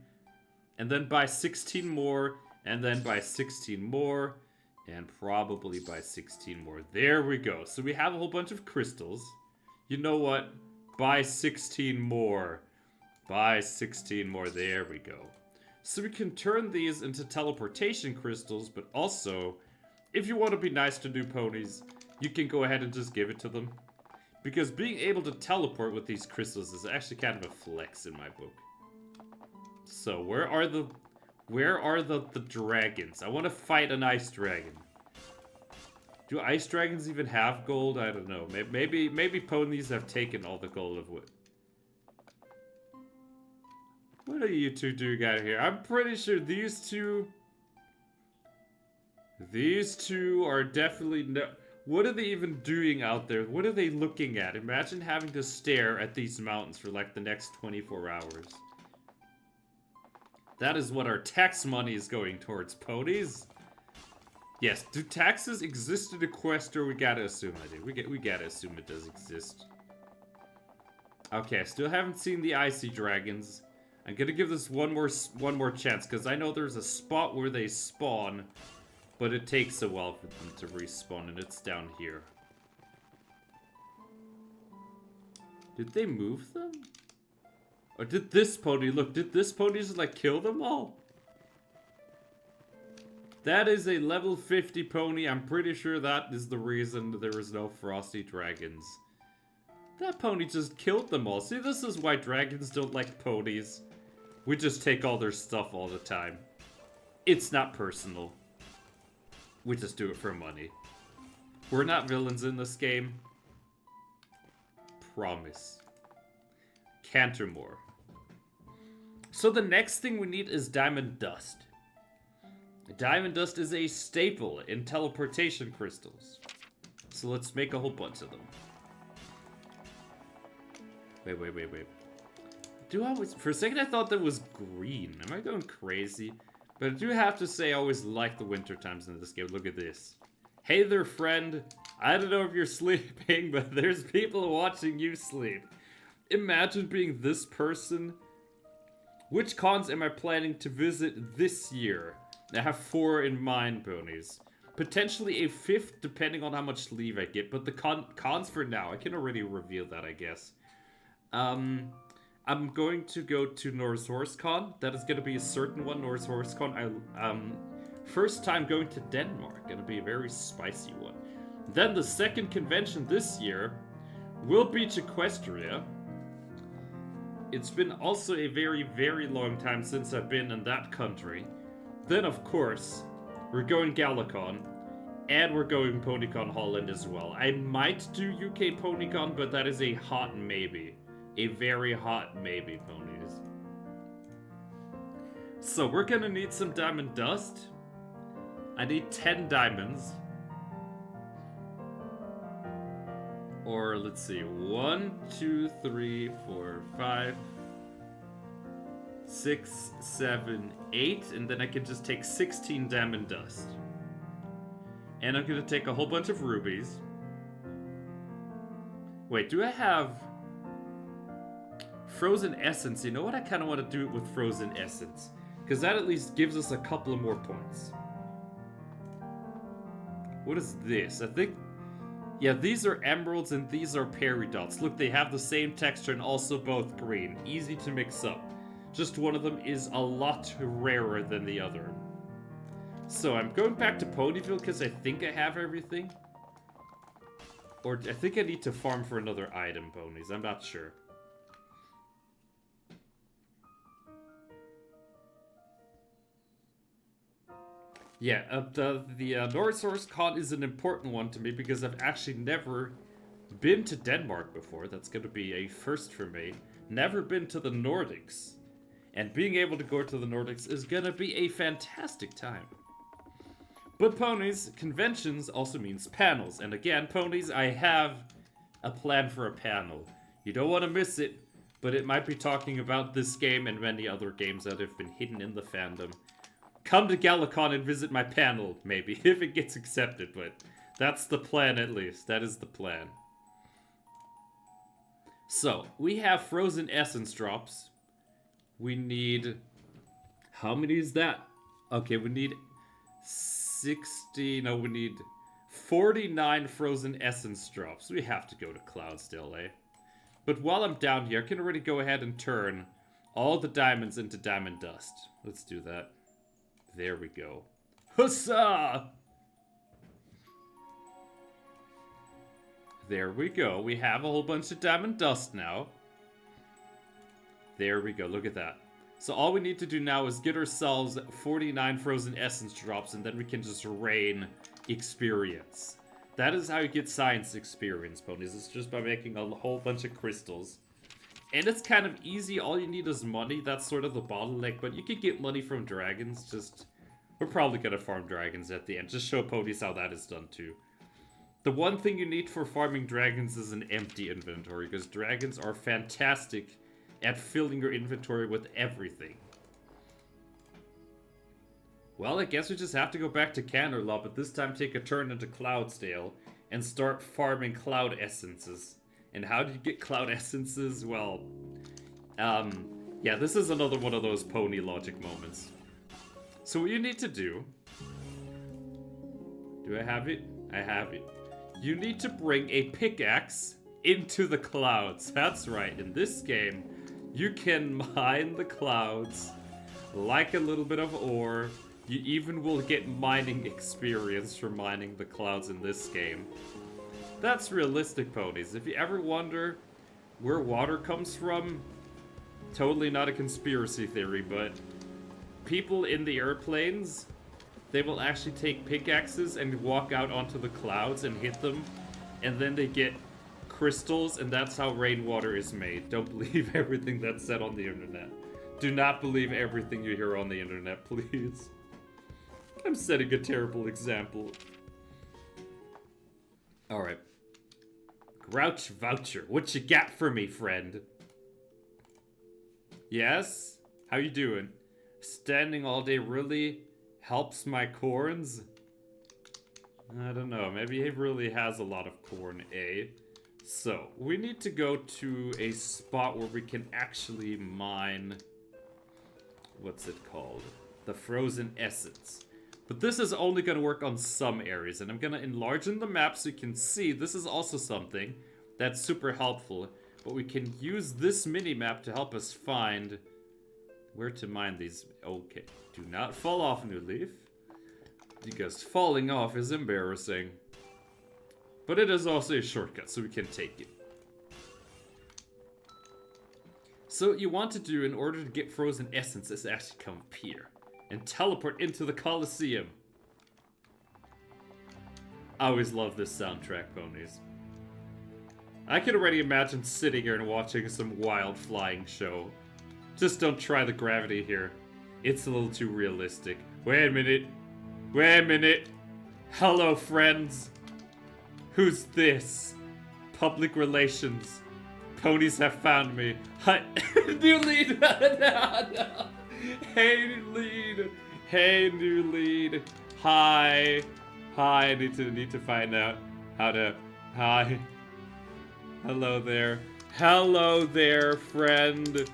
and then buy 16 more, and then buy 16 more, and probably buy 16 more. There we go. So we have a whole bunch of crystals. You know what? Buy 16 more. Buy 16 more. There we go. So we can turn these into teleportation crystals, but also, if you want to be nice to new ponies, you can go ahead and just give it to them. Because being able to teleport with these crystals is actually kind of a flex in my book. So where are the dragons? I want to fight an ice dragon. Do ice dragons even have gold? I don't know. Maybe ponies have taken all the gold of wood. What are you two doing out here? I'm pretty sure these two are definitely no. What are they even doing out there? What are they looking at? Imagine having to stare at these mountains for like the next 24 hours. That is what our tax money is going towards, ponies. Yes, do taxes exist in Equestria? We gotta assume I do. We gotta assume it does exist. Okay, I still haven't seen the icy dragons. I'm gonna give this one more chance, because I know there's a spot where they spawn, but it takes a while for them to respawn, and it's down here. Did they move them? Or did this pony, look, did this pony just like kill them all? That is a level 50 pony. I'm pretty sure that is the reason there is no frosty dragons. That pony just killed them all. See, this is why dragons don't like ponies. We just take all their stuff all the time. It's not personal. We just do it for money. We're not villains in this game. Promise. Cantermore. So the next thing we need is diamond dust. Diamond dust is a staple in teleportation crystals. So let's make a whole bunch of them. Wait. For a second I thought that was green. Am I going crazy? But I do have to say I always like the winter times in this game. Look at this. Hey there, friend. I don't know if you're sleeping, but there's people watching you sleep. Imagine being this person. Which cons am I planning to visit this year? I have 4 in mind, ponies. Potentially a 5th, depending on how much leave I get. But the cons for now, I can already reveal that, I guess. I'm going to go to Norse Horse Con. That is going to be a certain one, Norse Horse Con. First time going to Denmark. Going to be a very spicy one. Then the second convention this year will be to Equestria. It's been also a very, very long time since I've been in that country. Then, of course, we're going Galacon. And we're going PonyCon Holland as well. I might do UK PonyCon, but that is a hot maybe. A very hot maybe, ponies. So we're gonna need some diamond dust. I need 10 diamonds. Or let's see, 1, 2, 3, 4, 5, 6, 7, 8, and then I can just take 16 diamond dust. And I'm gonna take a whole bunch of rubies. Wait, do I have frozen essence? You know what? I kind of want to do it with frozen essence, because that at least gives us a couple of more points. What is this? I think, yeah, these are emeralds and these are peridots. Look, they have the same texture and also both green. Easy to mix up. Just one of them is a lot rarer than the other. So I'm going back to Ponyville because I think I have everything. Or I think I need to farm for another item, ponies. I'm not sure. Yeah, the Norsource Con is an important one to me because I've actually never been to Denmark before. That's going to be a first for me. Never been to the Nordics. And being able to go to the Nordics is going to be a fantastic time. But ponies, conventions also means panels. And again, ponies, I have a plan for a panel. You don't want to miss it, but it might be talking about this game and many other games that have been hidden in the fandom. Come to Galacon and visit my panel, maybe, if it gets accepted, but that's the plan at least. That is the plan. So, we have frozen essence drops. We need... How many is that? Okay, we need 60... No, we need 49 frozen essence drops. We have to go to Cloudsdale, eh? But while I'm down here, I can already go ahead and turn all the diamonds into diamond dust. Let's do that. There we go. Huzzah! There we go. We have a whole bunch of diamond dust now. There we go. Look at that. So all we need to do now is get ourselves 49 frozen essence drops, and then we can just rain experience. That is how you get science experience, ponies. It's just by making a whole bunch of crystals. And it's kind of easy. All you need is money. That's sort of the bottleneck. But you can get money from dragons. Just, we're probably going to farm dragons at the end. Just show ponies how that is done too. The one thing you need for farming dragons is an empty inventory. Because dragons are fantastic at filling your inventory with everything. Well, I guess we just have to go back to Canterlot. But this time take a turn into Cloudsdale. And start farming cloud essences. And how do you get cloud essences? Well, yeah, this is another one of those pony logic moments. So what you need to do... Do I have it? I have it. You need to bring a pickaxe into the clouds. That's right, in this game, you can mine the clouds like a little bit of ore. You even will get mining experience for mining the clouds in this game. That's realistic, ponies. If you ever wonder where water comes from, totally not a conspiracy theory, but people in the airplanes, they will actually take pickaxes and walk out onto the clouds and hit them, and then they get crystals, and that's how rainwater is made. Don't believe everything that's said on the internet. Do not believe everything you hear on the internet, please. I'm setting a terrible example. Alright. Grouch Voucher, what you got for me, friend? Yes? How you doing? Standing all day really helps my corns? I don't know, maybe he really has a lot of corn, eh? So, we need to go to a spot where we can actually mine... What's it called? The frozen essence. But this is only going to work on some areas, and I'm going to enlarge in the map so you can see this is also something that's super helpful. But we can use this mini-map to help us find where to mine these. Okay, do not fall off, New Leaf, because falling off is embarrassing. But it is also a shortcut, so we can take it. So what you want to do in order to get frozen essence is actually come up here and teleport into the Colosseum. I always love this soundtrack, ponies. I can already imagine sitting here and watching some wild flying show. Just don't try the gravity here. It's a little too realistic. Wait a minute. Wait a minute. Hello, friends. Who's this? Public relations. Ponies have found me. Hi. New lead. No. Hey, lead. Hey, new lead. Hi. Hi. I need to find out how to. Hi. Hello there. Hello there, friend.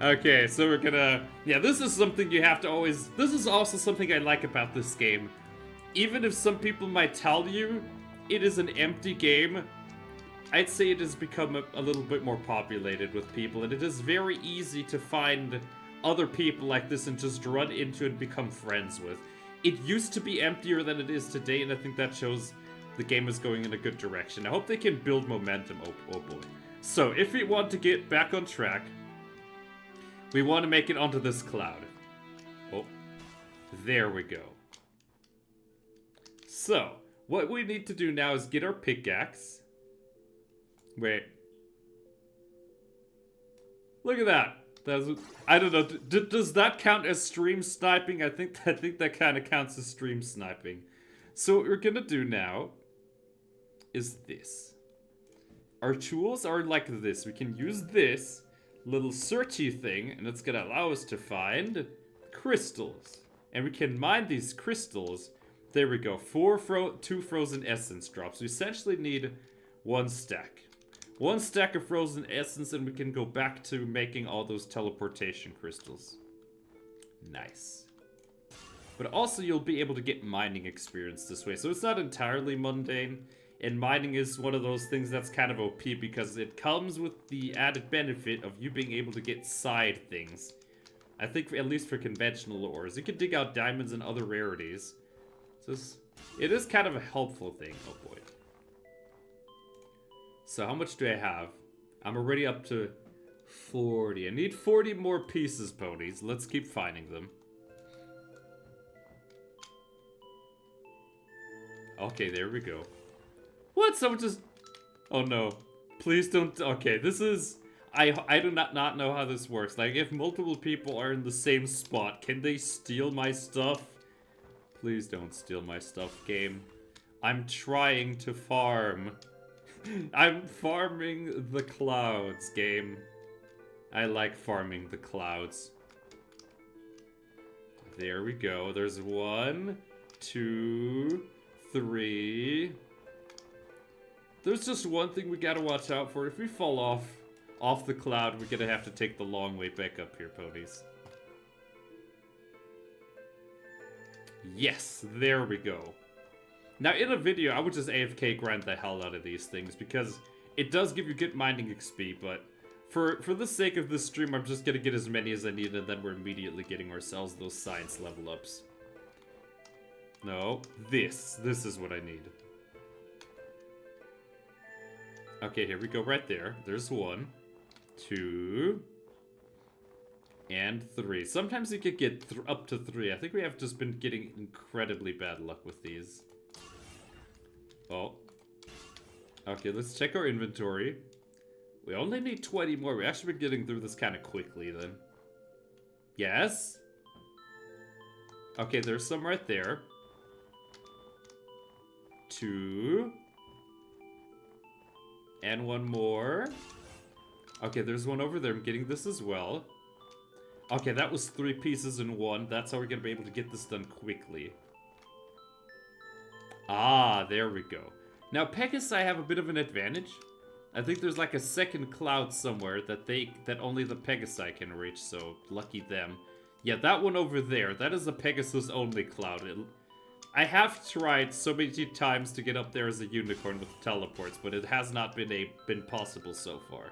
Okay, so we're gonna... Yeah, this is something you have to always... This is also something I like about this game. Even if some people might tell you it is an empty game, I'd say it has become a little bit more populated with people, and it is very easy to find other people like this and just run into and become friends with. It used to be emptier than it is today, and I think that shows the game is going in a good direction. I hope they can build momentum. Oh boy. So, if we want to get back on track, we want to make it onto this cloud. Oh, there we go. So, what we need to do now is get our pickaxe. Wait. Look at that. I don't know. Does that count as stream sniping? I think that kind of counts as stream sniping. So what we're gonna do now is this. Our tools are like this. We can use this little searchy thing, and it's gonna allow us to find crystals. And we can mine these crystals. There we go. 2 frozen essence drops. We essentially need 1 stack. 1 stack of frozen essence, and we can go back to making all those teleportation crystals. Nice. But also you'll be able to get mining experience this way. So it's not entirely mundane. And mining is one of those things that's kind of OP because it comes with the added benefit of you being able to get side things. I think at least for conventional ores. You can dig out diamonds and other rarities. So it is kind of a helpful thing. Oh boy. So how much do I have? I'm already up to 40. I need 40 more pieces, ponies. Let's keep finding them. Okay, there we go. What? Someone just... Oh no. Please don't... Okay, this is... I do not know how this works. Like, if multiple people are in the same spot, can they steal my stuff? Please don't steal my stuff, game. I'm trying to farm. I'm farming the clouds, game. I like farming the clouds. There we go. There's 1, 2, 3... There's just one thing we gotta watch out for. If we fall off the cloud, we're gonna have to take the long way back up here, ponies. Yes, there we go. Now, in a video, I would just AFK grind the hell out of these things, because it does give you good mining XP, but for the sake of this stream, I'm just gonna get as many as I need, and then we're immediately getting ourselves those science level ups. No, this is what I need. Okay, here we go right there. There's 1, 2, and 3. Sometimes you could get up to 3. I think we have just been getting incredibly bad luck with these. Oh. Okay, let's check our inventory. We only need 20 more. We actually been getting through this kind of quickly then. Yes? Okay, there's some right there. 2. And 1 more. Okay, there's 1 over there. I'm getting this as well. Okay, that was 3 pieces in 1. That's how we're gonna be able to get this done quickly. Ah, there we go. Now, Pegasi have a bit of an advantage. I think there's like a second cloud somewhere that only the Pegasi can reach, so lucky them. Yeah, that one over there, that is a Pegasus only cloud. I have tried so many times to get up there as a unicorn with teleports, but it has not been possible so far.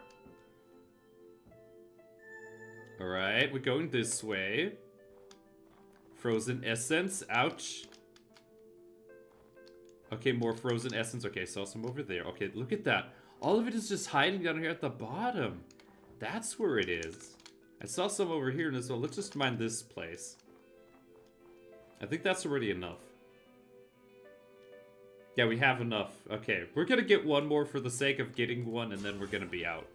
Alright, we're going this way. Frozen essence, ouch. Okay, more frozen essence. Okay, saw some over there. Okay, look at that. All of it is just hiding down here at the bottom. That's where it is. I saw some over here as well. Let's just mine this place. I think that's already enough. Yeah, we have enough. Okay, we're gonna get 1 more for the sake of getting 1, and then we're gonna be out.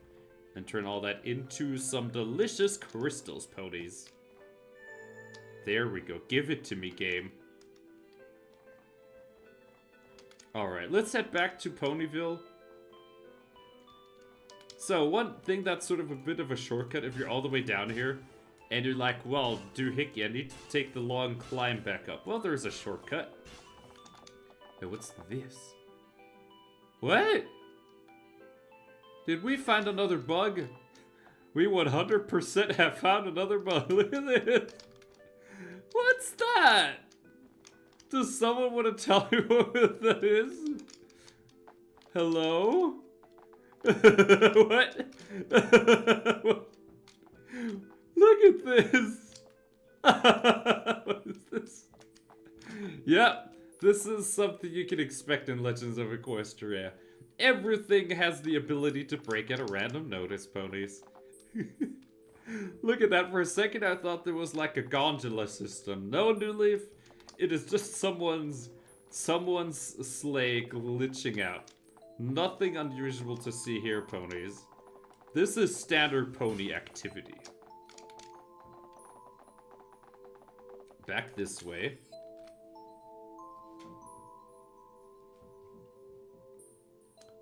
And turn all that into some delicious crystals, ponies. There we go. Give it to me, game. Alright, let's head back to Ponyville. So, one thing that's sort of a bit of a shortcut if you're all the way down here, and you're like, well, doohickey, I need to take the long climb back up. Well, there's a shortcut. Hey, what's this? What? Did we find another bug? We 100% have found another bug. Look at this. What's that? Does someone want to tell me what that is? Hello? What? Look at this. What is this? Yep, this is something you can expect in Legends of Equestria. Everything has the ability to break at a random notice, ponies. Look at that. For a second I thought there was like a gondola system. No, New Leaf. It is just someone's sleigh glitching out. Nothing unusual to see here, ponies. This is standard pony activity. Back this way.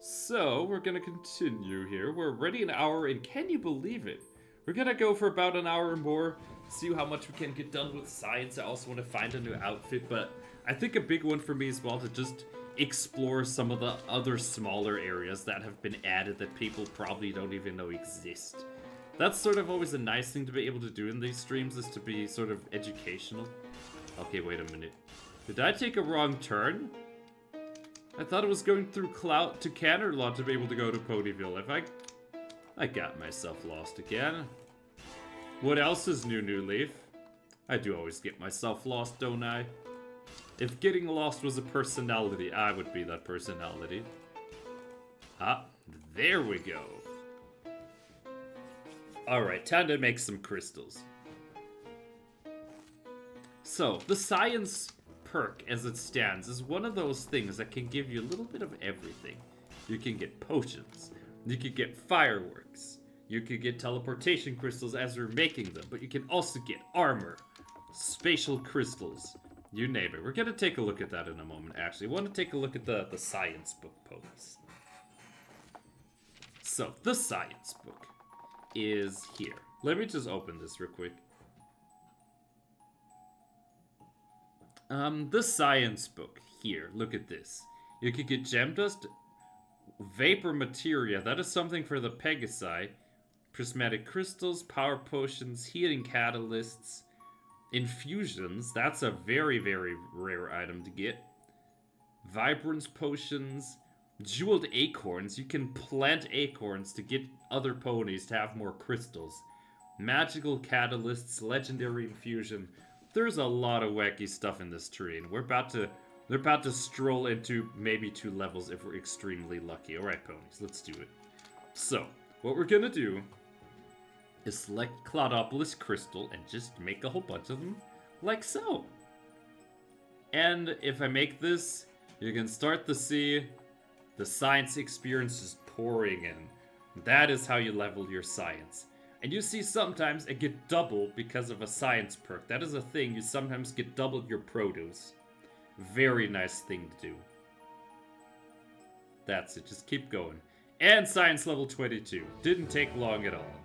So, we're gonna continue here. We're already an hour in. Can you believe it? We're gonna go for about an hour more. See how much we can get done with science. I also want to find a new outfit, but I think a big one for me as well to just explore some of the other smaller areas that have been added that people probably don't even know exist. That's sort of always a nice thing to be able to do in these streams, is to be sort of educational. Okay, wait a minute. Did I take a wrong turn? I thought it was going through Cloud to Canterlot to be able to go to Ponyville. I got myself lost again. What else is new, New Leaf? I do always get myself lost, don't I? If getting lost was a personality, I would be that personality. Ah, there we go. Alright, time to make some crystals. So, the science perk as it stands is one of those things that can give you a little bit of everything. You can get potions, you can get fireworks, you can get teleportation crystals as you're making them, but you can also get armor, spatial crystals, you name it. We're gonna take a look at that in a moment, actually. I want to take a look at the science book pose. So, the science book is here. Let me just open this real quick. The science book here. Look at this. You could get gem dust, vapor materia. That is something for the Pegasi. Prismatic crystals, power potions, healing catalysts, infusions. That's a very, very rare item to get. Vibrance potions, jeweled acorns. You can plant acorns to get other ponies to have more crystals. Magical catalysts, legendary infusion. There's a lot of wacky stuff in this tree, and they're about to stroll into maybe 2 levels if we're extremely lucky. Alright, ponies, let's do it. So, what we're gonna do is select Cloudopolis Crystal and just make a whole bunch of them, like so. And if I make this, you can start to see the science experience is pouring in. That is how you level your science. And you see sometimes it get double because of a science perk. That is a thing, you sometimes get double your produce. Very nice thing to do. That's it, just keep going. And science level 22. Didn't take long at all.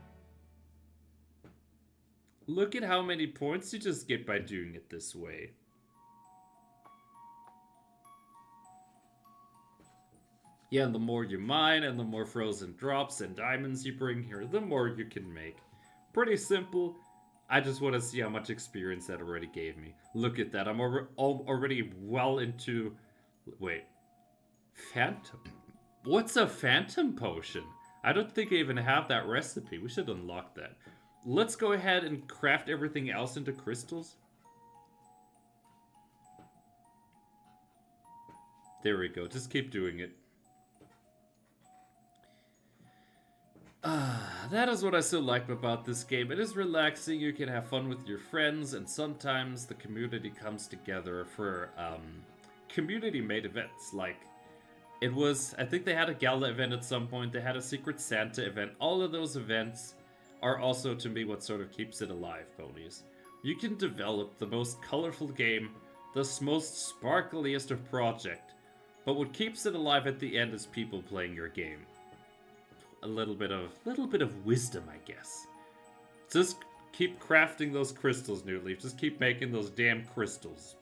Look at how many points you just get by doing it this way. Yeah, and the more you mine and the more frozen drops and diamonds you bring here, the more you can make. Pretty simple. I just want to see how much experience that already gave me. Look at that. I'm already well into... Wait. Phantom? What's a phantom potion? I don't think I even have that recipe. We should unlock that. Let's go ahead and craft everything else into crystals. There we go. Just keep doing it. That is what I so like about this game. It is relaxing, you can have fun with your friends, and sometimes the community comes together for community-made events. Like, it was, I think they had a gala event at some point, they had a Secret Santa event. All of those events are also, to me, what sort of keeps it alive, ponies. You can develop the most colorful game, the most sparkliest of project, But what keeps it alive at the end is people playing your game. A little bit of wisdom, I guess. Just keep crafting those crystals, New Leaf. Just keep making those damn crystals.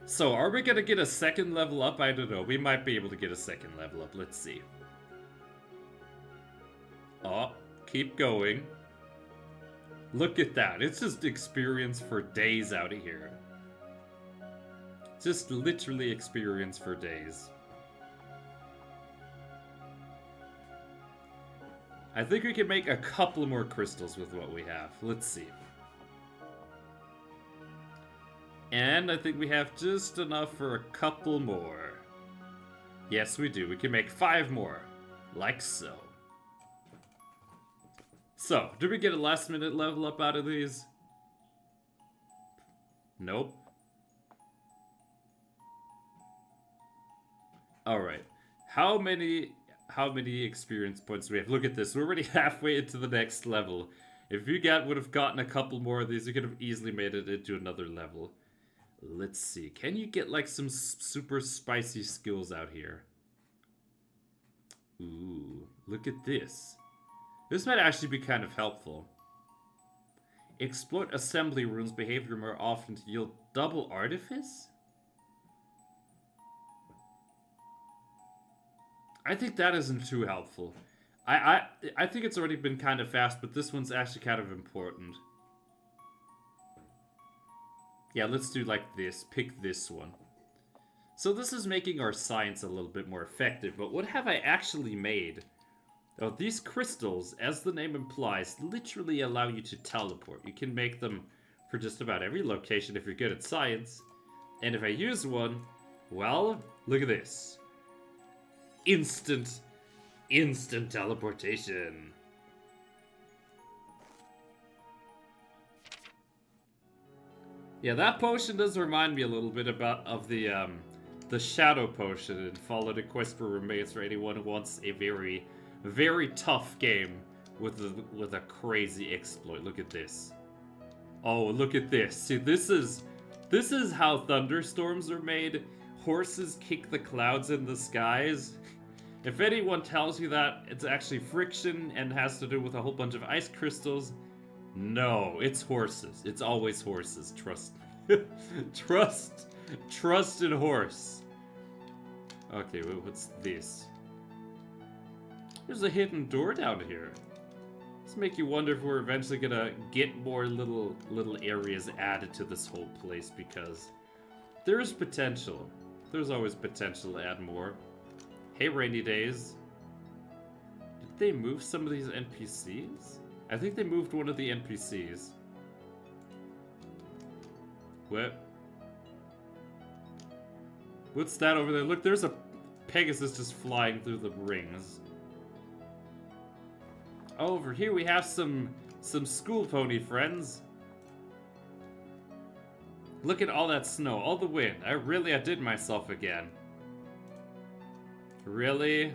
So, are we gonna get a second level up? I don't know. We might be able to get a second level up. Let's see. Oh, keep going. Look at that. It's just experience for days out of here. Just literally experience for days. I think we can make a couple more crystals with what we have. Let's see. And I think we have just enough for a couple more. Yes, we do. We can make 5 more. Like so. So, did we get a last minute level up out of these? Nope. Alright. How many experience points do we have? Look at this. We're already halfway into the next level. If you would have gotten a couple more of these, you could have easily made it into another level. Let's see. Can you get like some super spicy skills out here? Ooh, look at this. This might actually be kind of helpful. Exploit assembly rooms behavior more often to yield double artifice? I think that isn't too helpful. I think it's already been kind of fast, but this one's actually kind of important. Yeah, let's do like this. Pick this one. So this is making our science a little bit more effective, but what have I actually made? Oh, these crystals, as the name implies, literally allow you to teleport. You can make them for just about every location if you're good at science. And if I use one, well, look at this. Instant teleportation. Yeah, that potion does remind me a little bit of the shadow potion in Fallen Equestria Remains for anyone who wants a very, very tough game with a crazy exploit. Look at this. Oh, look at this. See, this is how thunderstorms are made. Horses kick the clouds in the skies. If anyone tells you that it's actually friction and has to do with a whole bunch of ice crystals, no, it's horses. It's always horses. Trust. Trust in horse. Okay, what's this? There's a hidden door down here. This make you wonder if we're eventually gonna get more little areas added to this whole place, because there is potential. There's always potential to add more. Hey, Rainy Days. Did they move some of these NPCs? I think they moved one of the NPCs. What? What's that over there? Look, there's a Pegasus just flying through the rings. Over here we have some school pony friends. Look at all that snow, all the wind. I really outdid myself again. Really?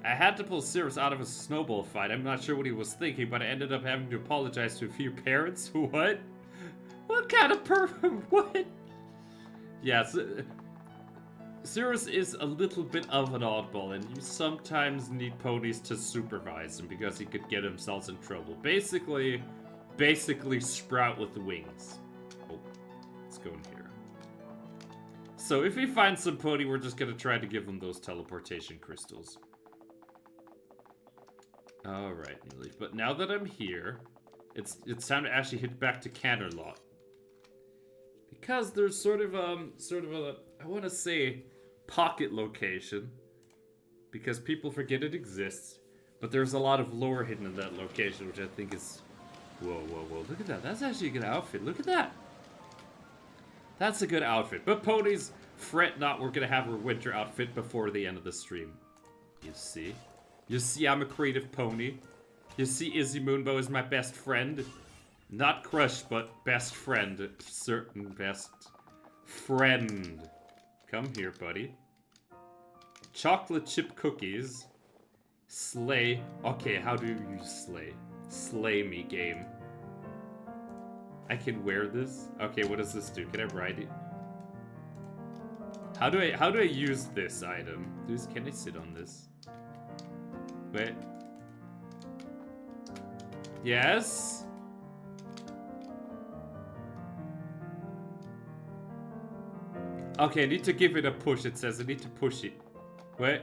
I had to pull Cirrus out of a snowball fight. I'm not sure what he was thinking, but I ended up having to apologize to a few parents. What? What kind of what? Yes. Cirrus is a little bit of an oddball, and you sometimes need ponies to supervise him because he could get himself in trouble. Basically Sprout with the wings. Oh, let's go in here. So if we find some pony, we're just gonna try to give them those teleportation crystals. Alright, Neely. But now that I'm here, it's time to actually hit back to Canterlot. Because there's sort of a, I want to say, pocket location. Because people forget it exists. But there's a lot of lore hidden in that location, which I think is... Whoa, whoa, whoa. Look at that. That's actually a good outfit. Look at that. That's a good outfit. But ponies, fret not. We're going to have our winter outfit before the end of the stream. You see? You see I'm a creative pony. You see Izzy Moonbow is my best friend. Not crush, but best friend. Certain best friend. Come here, buddy. Chocolate chip cookies. Slay. Okay, how do you slay? Slay me, game. I can wear this? Okay, what does this do? Can I ride it? How do I use this item? Can I sit on this? Wait. Yes? Okay, I need to give it a push. It says I need to push it. Wait.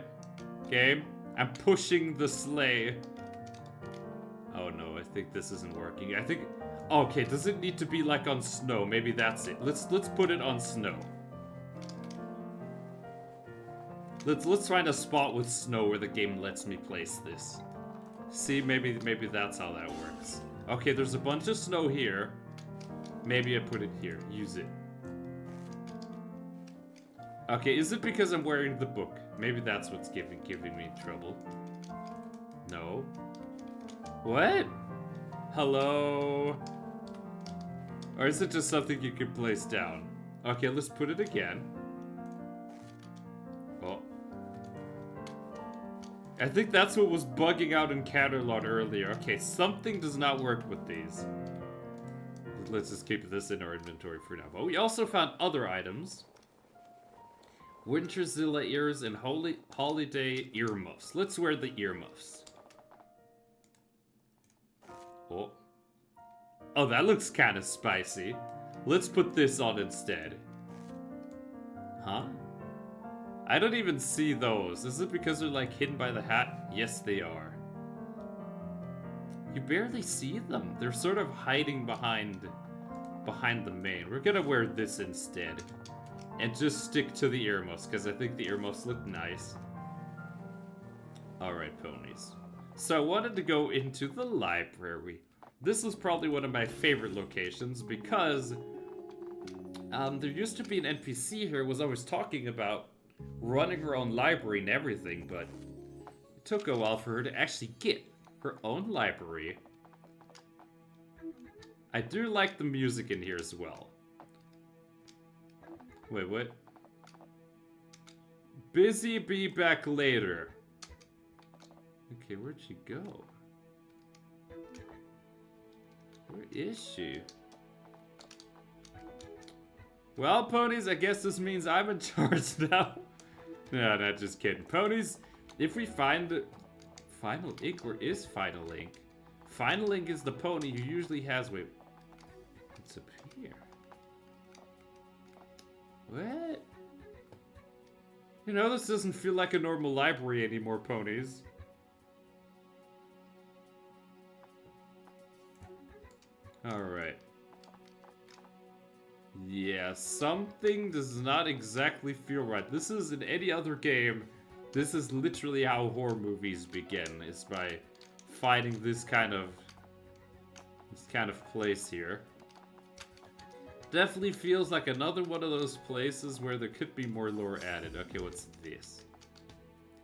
Game. I'm pushing the sleigh. Oh no, I think this isn't working. I think... Okay, does it need to be like on snow? Maybe that's it. Let's put it on snow. Let's find a spot with snow where the game lets me place this. See, maybe that's how that works. Okay, there's a bunch of snow here. Maybe I put it here. Use it. Okay, is it because I'm wearing the book? Maybe that's what's giving me trouble. No. What? Hello? Or is it just something you can place down? Okay, let's put it again. Oh. I think that's what was bugging out in Caterlot earlier. Okay, something does not work with these. Let's just keep this in our inventory for now. But we also found other items. Winterzilla ears and holiday earmuffs. Let's wear the earmuffs. Oh. Oh, that looks kind of spicy. Let's put this on instead. Huh? I don't even see those. Is it because they're like hidden by the hat? Yes, they are. You barely see them. They're sort of hiding behind the mane. We're gonna wear this instead. And just stick to the earmuffs, because I think the earmuffs look nice. Alright, ponies. So I wanted to go into the library. This is probably one of my favorite locations, because there used to be an NPC here who was always talking about running her own library and everything, but it took a while for her to actually get her own library. I do like the music in here as well. Wait, what? Busy, be back later. Okay, where'd she go? Where is she? Well, ponies, I guess this means I'm in charge now. No, not just kidding. Ponies, if we find Final Ink, where is Final Ink? Final Ink is the pony who usually has... Wait, what's up here? What? You know, this doesn't feel like a normal library anymore, ponies. Alright. Yeah, something does not exactly feel right. This is, in any other game, this is literally how horror movies begin, is by finding this kind of place here. Definitely feels like another one of those places where there could be more lore added. Okay, what's this?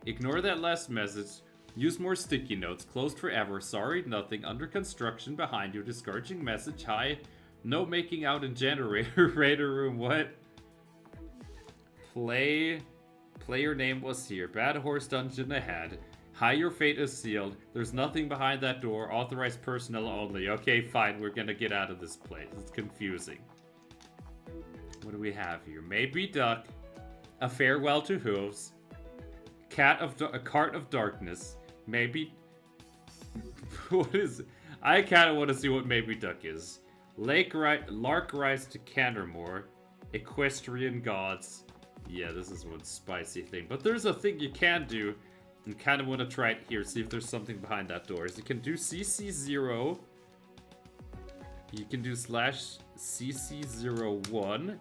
Ignore that last message. Use more sticky notes. Closed forever. Sorry, nothing. Under construction behind you. Discouraging message. Hi. No making out in generator. Raider room. What? Player name was here. Bad horse dungeon ahead. Hi, your fate is sealed. There's nothing behind that door. Authorized personnel only. Okay, fine. We're gonna get out of this place. It's confusing. What do we have here? Maybe duck. A farewell to hooves. A cart of darkness. Maybe... What is... I kind of want to see what maybe duck is. Lark rise to Cantermore. Equestrian gods. Yeah, this is one spicy thing. But there's a thing you can do. And kind of want to try it here. See if there's something behind that door. So you can do CC0. You can do /CC01.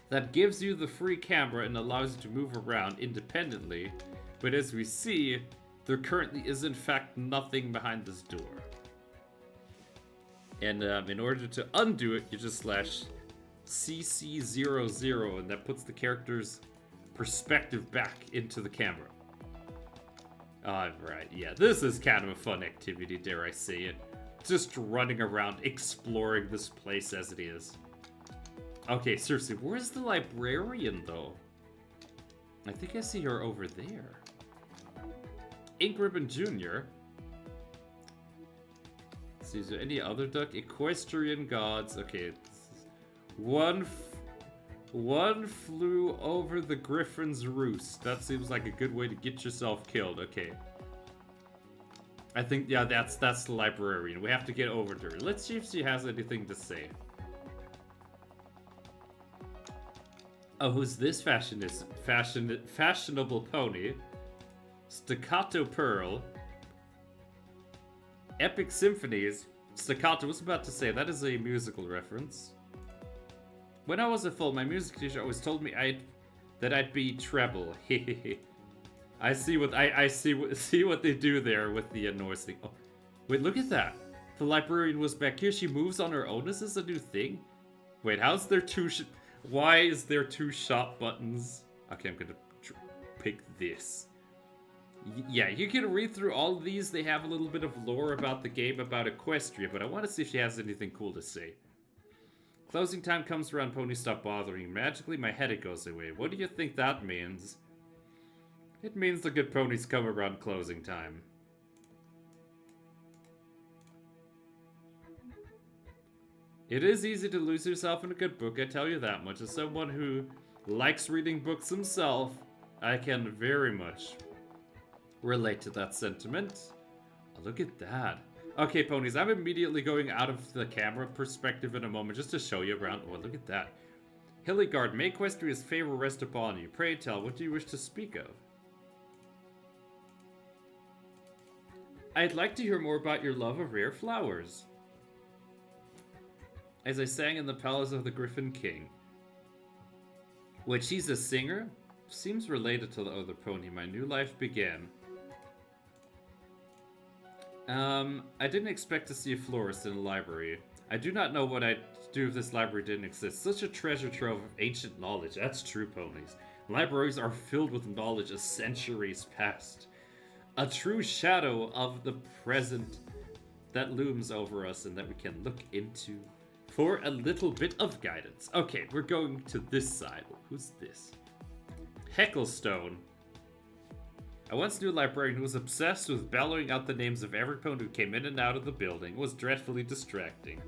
That gives you the free camera and allows you to move around independently. But as we see, there currently is in fact nothing behind this door. And in order to undo it, you just /CC00 and that puts the character's perspective back into the camera. Alright, yeah, this is kind of a fun activity, dare I say it. Just running around exploring this place as it is. Okay, seriously, where's the librarian, though? I think I see her over there. Ink Ribbon Jr. see, is there any other duck? Equestrian gods. Okay. One flew over the griffin's roost. That seems like a good way to get yourself killed. Okay. I think, yeah, that's the librarian. We have to get over to her. Let's see if she has anything to say. Oh, who's this fashionable pony? Staccato Pearl. Epic Symphonies. Staccato was about to say, that is a musical reference. When I was a foal, my music teacher always told me that I'd be treble. I see what see what they do there with the noise thing. Oh, wait, look at that. The librarian was back here. She moves on her own. Is this a new thing? Wait, how's there why is there 2 shop buttons? Okay, I'm gonna pick this. Yeah, you can read through all of these. They have a little bit of lore about the game, about Equestria, but I want to see if she has anything cool to say. Closing time comes around, ponies stop bothering. Magically, my headache goes away. What do you think that means? It means the good ponies come around closing time. It is easy to lose yourself in a good book, I tell you that much. As someone who likes reading books himself, I can very much relate to that sentiment. Oh, look at that. Okay, ponies, I'm immediately going out of the camera perspective in a moment just to show you around. Oh, look at that. Hilligard, may Equestria's favor rest upon you. Pray tell, what do you wish to speak of? I'd like to hear more about your love of rare flowers. As I sang in the palace of the Griffin King. Wait, she's a singer? Seems related to the other pony. My new life began. I didn't expect to see a florist in a library. I do not know what I'd do if this library didn't exist. Such a treasure trove of ancient knowledge. That's true, ponies. Libraries are filled with knowledge of centuries past. A true shadow of the present that looms over us and that we can look into for a little bit of guidance. Okay, we're going to this side. Who's this? Hecklestone. I once knew a librarian who was obsessed with bellowing out the names of every pony who came in and out of the building. It was dreadfully distracting.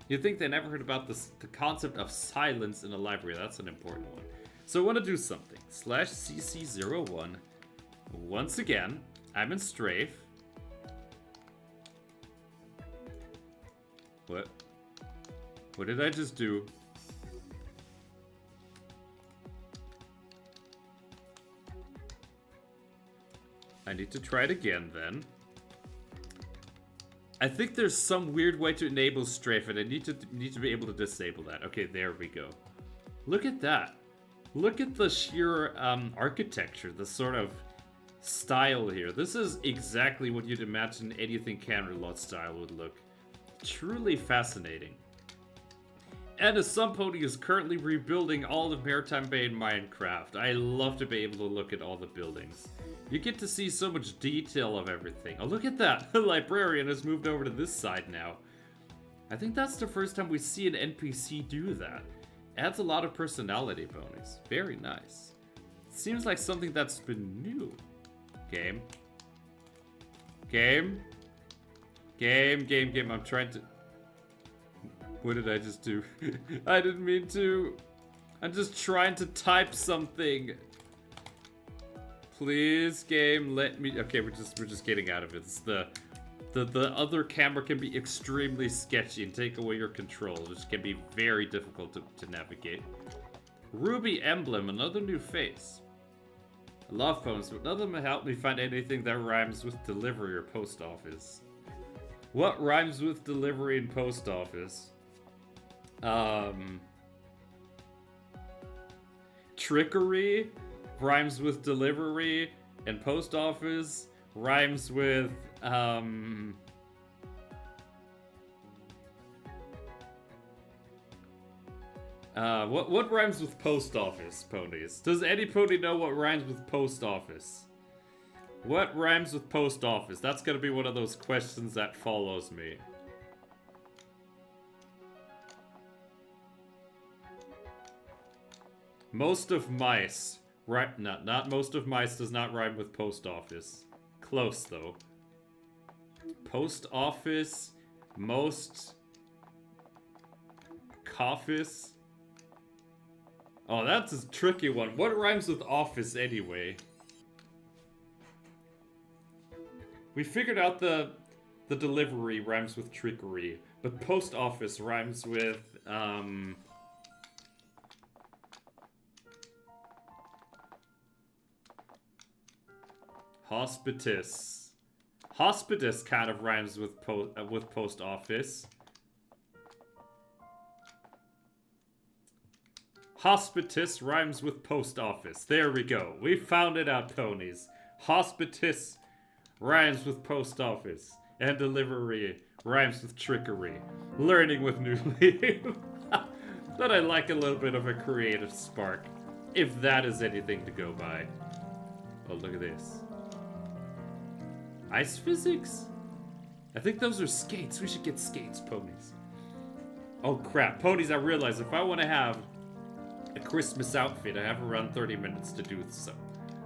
You'd think they never heard about the concept of silence in a library. That's an important one. So I want to do something. /cc01. Once again, I'm in strafe. What? What did I just do? I need to try it again then. I think there's some weird way to enable strafe and I need to be able to disable that. Okay, there we go. Look at that. Look at the sheer architecture, the sort of style here. This is exactly what you'd imagine anything Canterlot style would look. Truly fascinating. And as some pony is currently rebuilding all of Maritime Bay in Minecraft, I love to be able to look at all the buildings. You get to see so much detail of everything. Oh, look at that! The librarian has moved over to this side now. I think that's the first time we see an NPC do that. Adds a lot of personality, ponies. Very nice. Seems like something that's been new. Game. Game. Game. I'm trying to... What did I just do? I didn't mean to. I'm just trying to type something. Please, game, let me... Okay, we're just getting out of it. It's the other camera can be extremely sketchy and take away your control, which can be very difficult to navigate. Ruby Emblem, another new face. I love phones, but none of them help me find anything that rhymes with delivery or post office. What rhymes with delivery and post office? Trickery rhymes with delivery, and post office rhymes with, what rhymes with post office, ponies? Does any pony know what rhymes with post office? What rhymes with post office? That's gonna be one of those questions that follows me. Most of mice. Right, not most of mice does not rhyme with post office. Close, though. Post office, Most office. Oh, that's a tricky one. What rhymes with office anyway? We figured out the delivery rhymes with trickery, but post office rhymes with hospitus. Hospitus kind of rhymes with post office. Hospitus rhymes with post office. There we go. We found it out, ponies. Hospitus rhymes with post office. And delivery rhymes with trickery. Learning with New Leaf. But I like a little bit of a creative spark. If that is anything to go by. Oh, look at this. Ice physics? I think those are skates. We should get skates, ponies. Oh crap, ponies, I realize if I want to have a Christmas outfit, I have around 30 minutes to do so.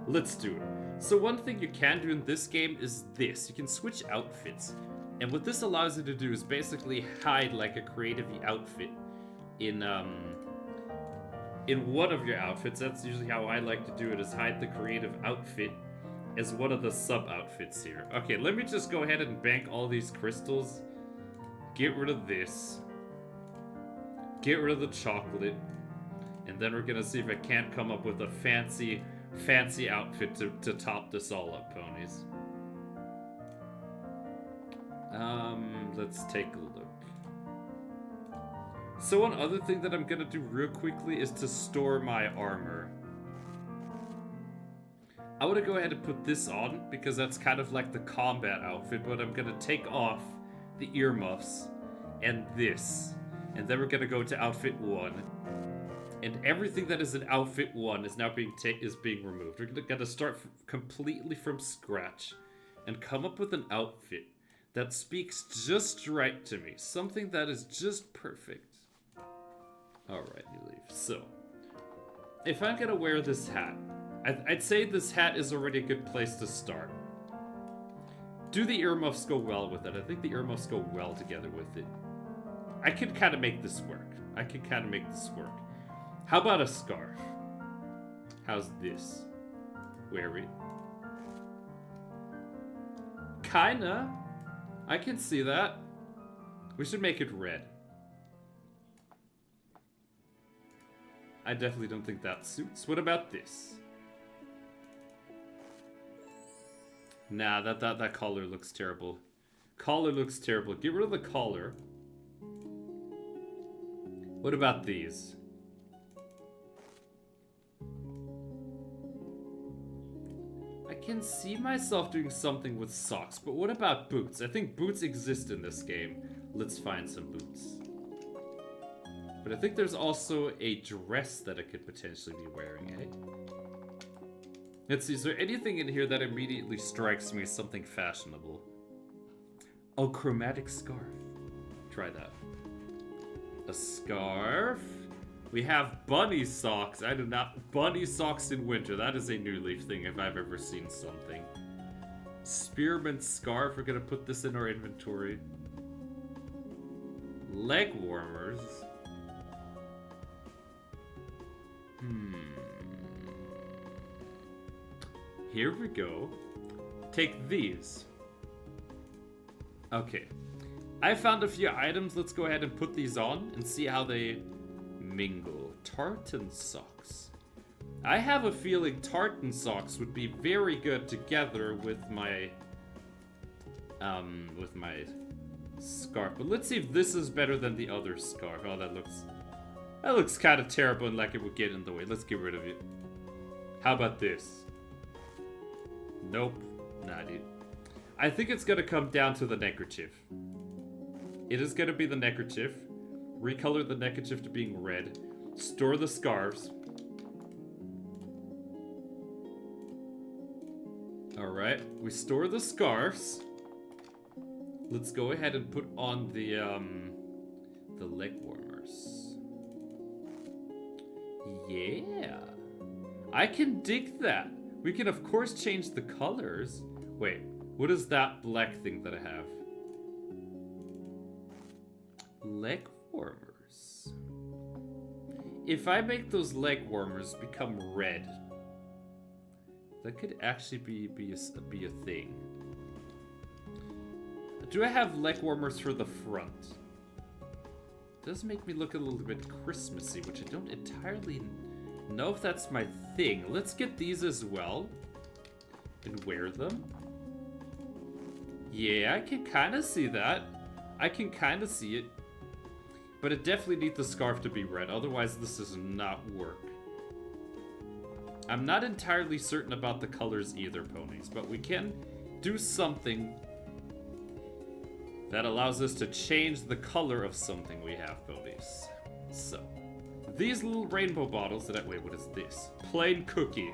Let's do it. So one thing you can do in this game is this. You can switch outfits. And what this allows you to do is basically hide like a creative outfit in one of your outfits. That's usually how I like to do it, is hide the creative outfit as one of the sub-outfits here. Okay, let me just go ahead and bank all these crystals. Get rid of this. Get rid of the chocolate. And then we're gonna see if I can't come up with a fancy outfit to top this all up, ponies. Let's take a look. So one other thing that I'm gonna do real quickly is to store my armor. I want to go ahead and put this on, because that's kind of like the combat outfit, but I'm going to take off the earmuffs and this. And then we're going to go to outfit 1. And everything that is in outfit 1 is now being removed. We're going to start completely from scratch and come up with an outfit that speaks just right to me. Something that is just perfect. Alright, New Leaf. So, if I'm going to wear this hat, I'd say this hat is already a good place to start. Do the earmuffs go well with it? I think the earmuffs go well together with it. I could kind of make this work. How about a scarf? How's this? Wear it. Kinda. I can see that. We should make it red. I definitely don't think that suits. What about this? Nah, that collar looks terrible. Collar looks terrible. Get rid of the collar. What about these? I can see myself doing something with socks, but what about boots? I think boots exist in this game. Let's find some boots. But I think there's also a dress that I could potentially be wearing, eh? Let's see, is there anything in here that immediately strikes me as something fashionable? Oh, chromatic scarf. Try that. A scarf. We have bunny socks. I do not... Bunny socks in winter. That is a New Leaf thing if I've ever seen something. Spearmint scarf. We're gonna put this in our inventory. Leg warmers. Here we go. Take these. Okay. I found a few items. Let's go ahead and put these on and see how they mingle. Tartan socks. I have a feeling tartan socks would be very good together with my scarf. But let's see if this is better than the other scarf. Oh, that looks kind of terrible and like it would get in the way. Let's get rid of it. How about this? Nope. Nah, dude. I think it's gonna come down to the neckerchief. It is gonna be the neckerchief. Recolor the neckerchief to being red. Store the scarves. Alright, we store the scarves. Let's go ahead and put on the leg warmers. Yeah. I can dig that. We can, of course, change the colors. Wait, what is that black thing that I have? Leg warmers. If I make those leg warmers become red, that could actually be a thing. Do I have leg warmers for the front? It does make me look a little bit Christmassy, which I don't entirely know if that's my thing. Let's get these as well and wear them. Yeah, I can kind of see that. I can kind of see it. But it definitely needs the scarf to be red, otherwise this does not work. I'm not entirely certain about the colors either, ponies, but we can do something that allows us to change the color of something we have, ponies. So, these little rainbow bottles that wait, what is this? Plain cookie.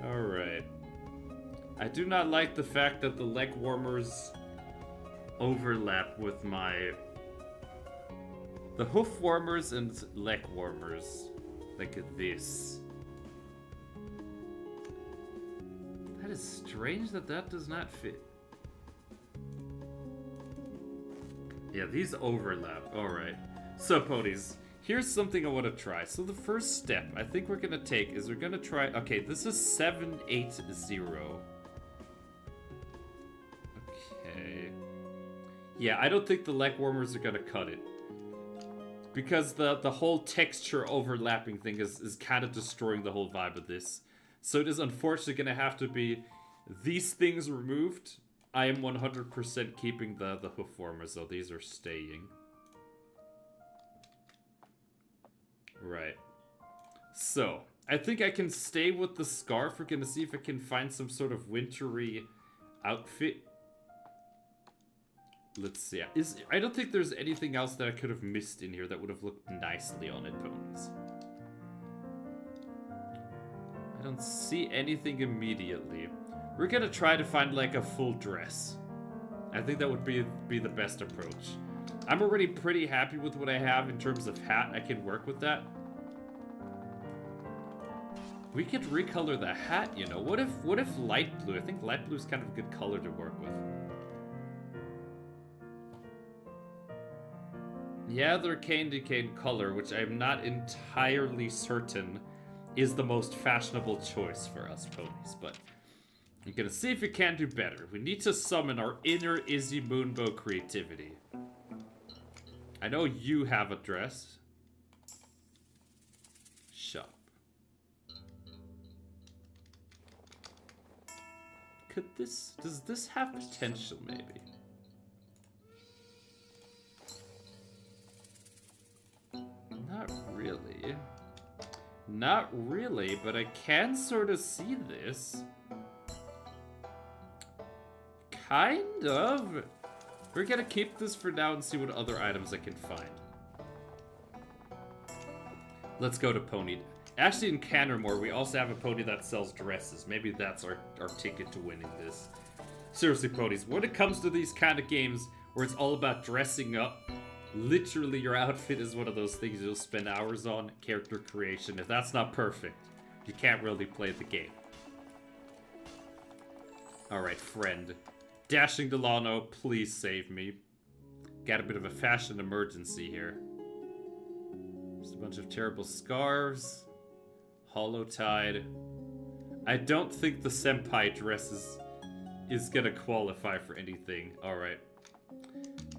Alright. I do not like the fact that the leg warmers overlap with my... The hoof warmers and leg warmers. Like this. That is strange that that does not fit. Yeah, these overlap. Alright. So, ponies, here's something I want to try. So the first step I think we're going to take is we're going to try... Okay, this is 780. Okay. Yeah, I don't think the leg warmers are going to cut it. Because the whole texture overlapping thing is kind of destroying the whole vibe of this. So it is unfortunately going to have to be these things removed. I am 100% keeping the hoof warmers, though. These are staying. Right. So, I think I can stay with the scarf. We're going to see if I can find some sort of wintry outfit. Let's see. I don't think there's anything else that I could have missed in here that would have looked nicely on it, ponies. I don't see anything immediately. We're gonna try to find like a full dress. I think that would be the best approach. I'm already pretty happy with what I have in terms of hat. I can work with that. We could recolor the hat, you know. What if light blue? I think light blue is kind of a good color to work with. Yeah, the candy cane color, which I'm not entirely certain is the most fashionable choice for us ponies, but I'm gonna see if we can do better. We need to summon our inner Izzy Moonbow creativity. I know you have a dress. Shop. Does this have potential maybe? Not really. Not really, but I can sort of see this. Kind of. We're gonna keep this for now and see what other items I can find. Let's go to Pony. Actually, in Cantermore, we also have a pony that sells dresses. Maybe that's our ticket to winning this. Seriously, ponies, when it comes to these kind of games where it's all about dressing up, literally your outfit is one of those things you'll spend hours on. Character creation. If that's not perfect, you can't really play the game. Alright, friend. Dashing Delano, please save me. Got a bit of a fashion emergency here. Just a bunch of terrible scarves. Hollow Tide. I don't think the senpai dress is gonna qualify for anything. Alright.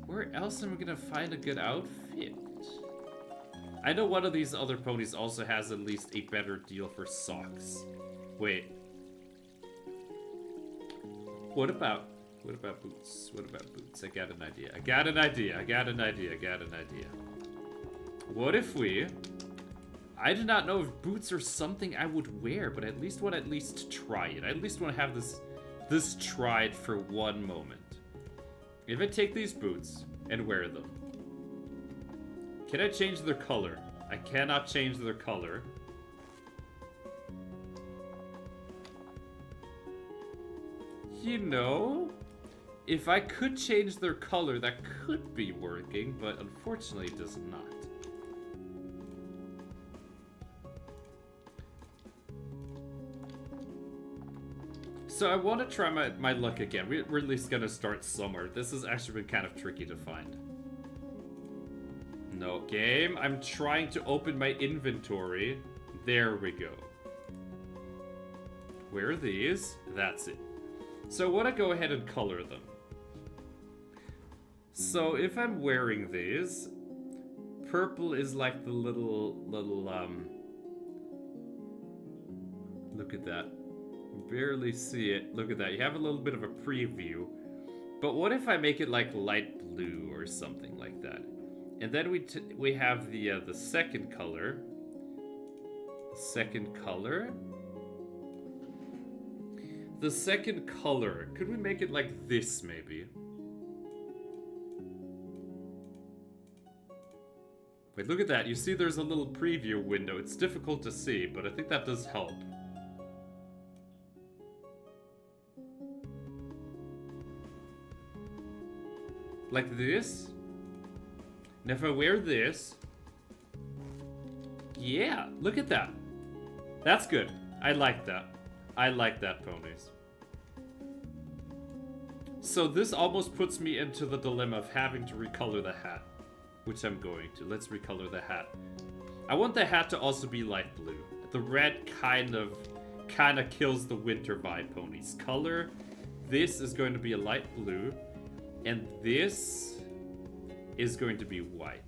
Where else am I gonna find a good outfit? I know one of these other ponies also has at least a better deal for socks. Wait. What about boots? What about boots? I got an idea. I got an idea. What if we... I do not know if boots are something I would wear, but I at least want to try it. I at least want to have this tried for one moment. If I take these boots and wear them, can I change their color? I cannot change their color. You know, if I could change their color, that could be working, but unfortunately it does not. So I want to try my luck again. We're at least going to start somewhere. This has actually been kind of tricky to find. No game. I'm trying to open my inventory. There we go. Where are these? That's it. So I want to go ahead and color them. So if I'm wearing these, purple is like the little, look at that. Barely see it. Look at that. You have a little bit of a preview. But what if I make it like light blue or something like that? And then we have the second color. Second color. The second color. Could we make it like this maybe? Wait, look at that. You see there's a little preview window. It's difficult to see, but I think that does help. Like this. And if I wear this... Yeah, look at that. That's good. I like that. I like that, ponies. So this almost puts me into the dilemma of having to recolor the hat. Which I'm going to. Let's recolor the hat. I want the hat to also be light blue. The red kind of kills the winter vibe, ponies. Color. This is going to be a light blue. And this is going to be white.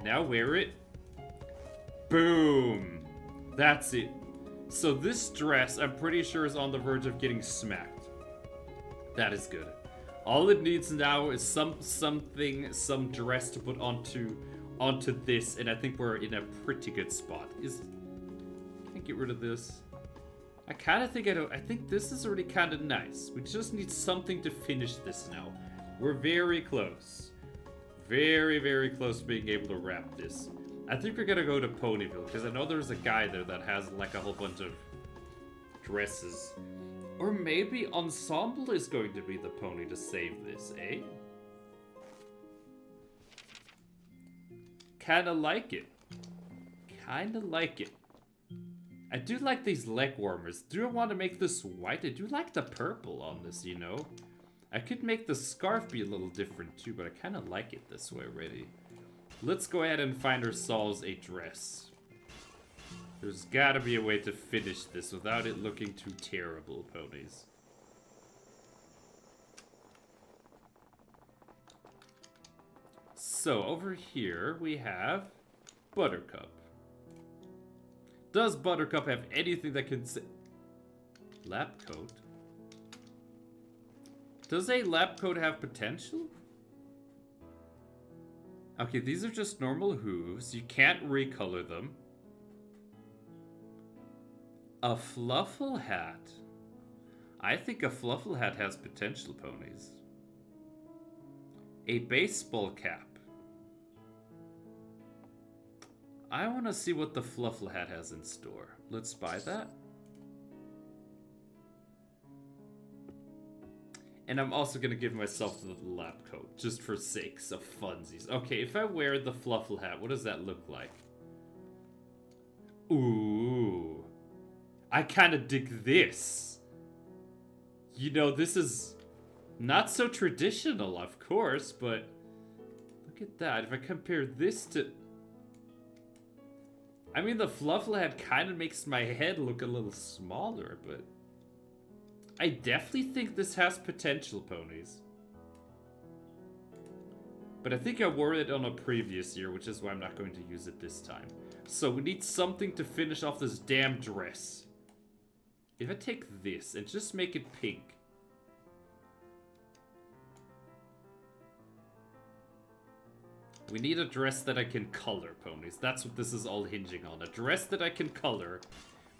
Now wear it. Boom. That's it. So this dress, I'm pretty sure, is on the verge of getting smacked. That is good. All it needs now is some dress to put onto this, and I think we're in a pretty good spot. Can I get rid of this? I kind of think I think this is already kind of nice. We just need something to finish this now. We're very close. Very, very close to being able to wrap this. I think we're gonna go to Ponyville, because I know there's a guy there that has like a whole bunch of dresses. Or maybe Ensemble is going to be the pony to save this, eh? Kinda like it. Kinda like it. I do like these leg warmers. Do I want to make this white? I do like the purple on this, you know? I could make the scarf be a little different too, but I kind of like it this way already. Let's go ahead and find ourselves a dress. There's gotta be a way to finish this without it looking too terrible, ponies. So, over here we have Buttercup. Does Buttercup have anything that can say... Lab coat? Does a lab coat have potential? Okay, these are just normal hooves. You can't recolor them. A fluffle hat. I think a fluffle hat has potential, ponies. A baseball cap. I want to see what the fluffle hat has in store. Let's buy that. And I'm also going to give myself the lab coat, just for sakes of funsies. Okay, if I wear the fluffle hat, what does that look like? Ooh. I kind of dig this. You know, this is not so traditional, of course, but look at that. If I compare this to... I mean, the fluffle hat kind of makes my head look a little smaller, but... I definitely think this has potential, ponies. But I think I wore it on a previous year, which is why I'm not going to use it this time. So we need something to finish off this damn dress. If I take this and just make it pink. We need a dress that I can color, ponies. That's what this is all hinging on. A dress that I can color.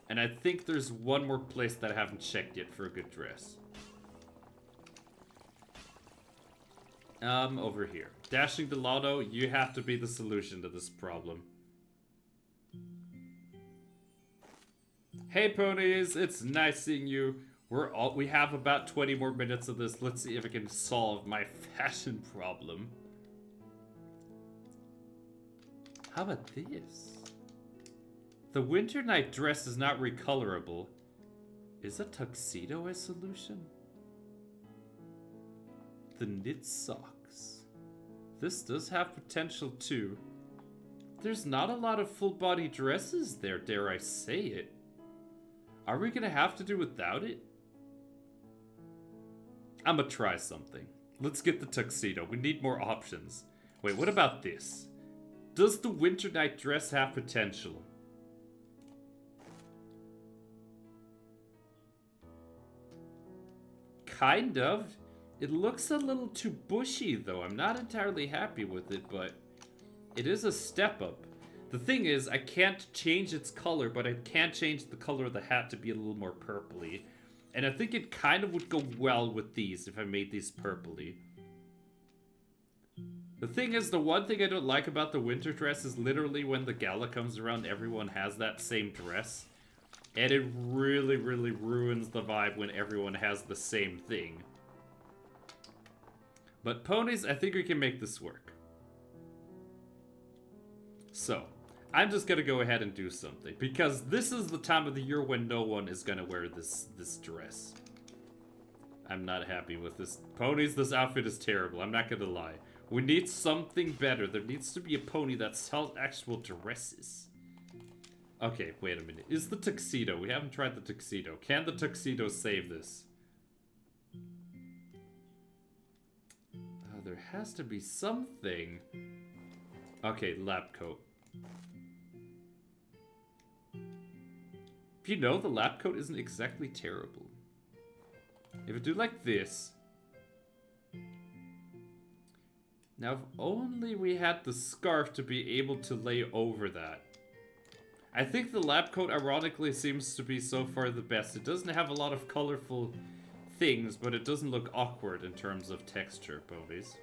And I think there's one more place that I haven't checked yet for a good dress. Over here. Dashing Delano, you have to be the solution to this problem. Hey ponies, it's nice seeing you. We have about 20 more minutes of this. Let's see if I can solve my fashion problem. How about this? The winter night dress is not recolorable. Is a tuxedo a solution? The knit socks. This does have potential too. There's not a lot of full body dresses there, dare I say it. Are we gonna have to do without it? I'm gonna try something. Let's get the tuxedo. We need more options. Wait, what about this? Does the winter night dress have potential? Kind of. It looks a little too bushy though. I'm not entirely happy with it, but it is a step up. The thing is, I can't change its color, but I can change the color of the hat to be a little more purpley. And I think it kind of would go well with these if I made these purpley. The thing is, the one thing I don't like about the winter dress is literally when the gala comes around, everyone has that same dress. And it really, really ruins the vibe when everyone has the same thing. But ponies, I think we can make this work. So, I'm just gonna go ahead and do something. Because this is the time of the year when no one is gonna wear this dress. I'm not happy with this. Ponies, this outfit is terrible. I'm not gonna lie. We need something better. There needs to be a pony that sells actual dresses. Okay, wait a minute. Is the tuxedo? We haven't tried the tuxedo. Can the tuxedo save this? There has to be something. Okay, lab coat. You know, the lab coat isn't exactly terrible. If I do like this. Now, if only we had the scarf to be able to lay over that. I think the lab coat, ironically, seems to be so far the best. It doesn't have a lot of colorful things, but it doesn't look awkward in terms of texture, ponies.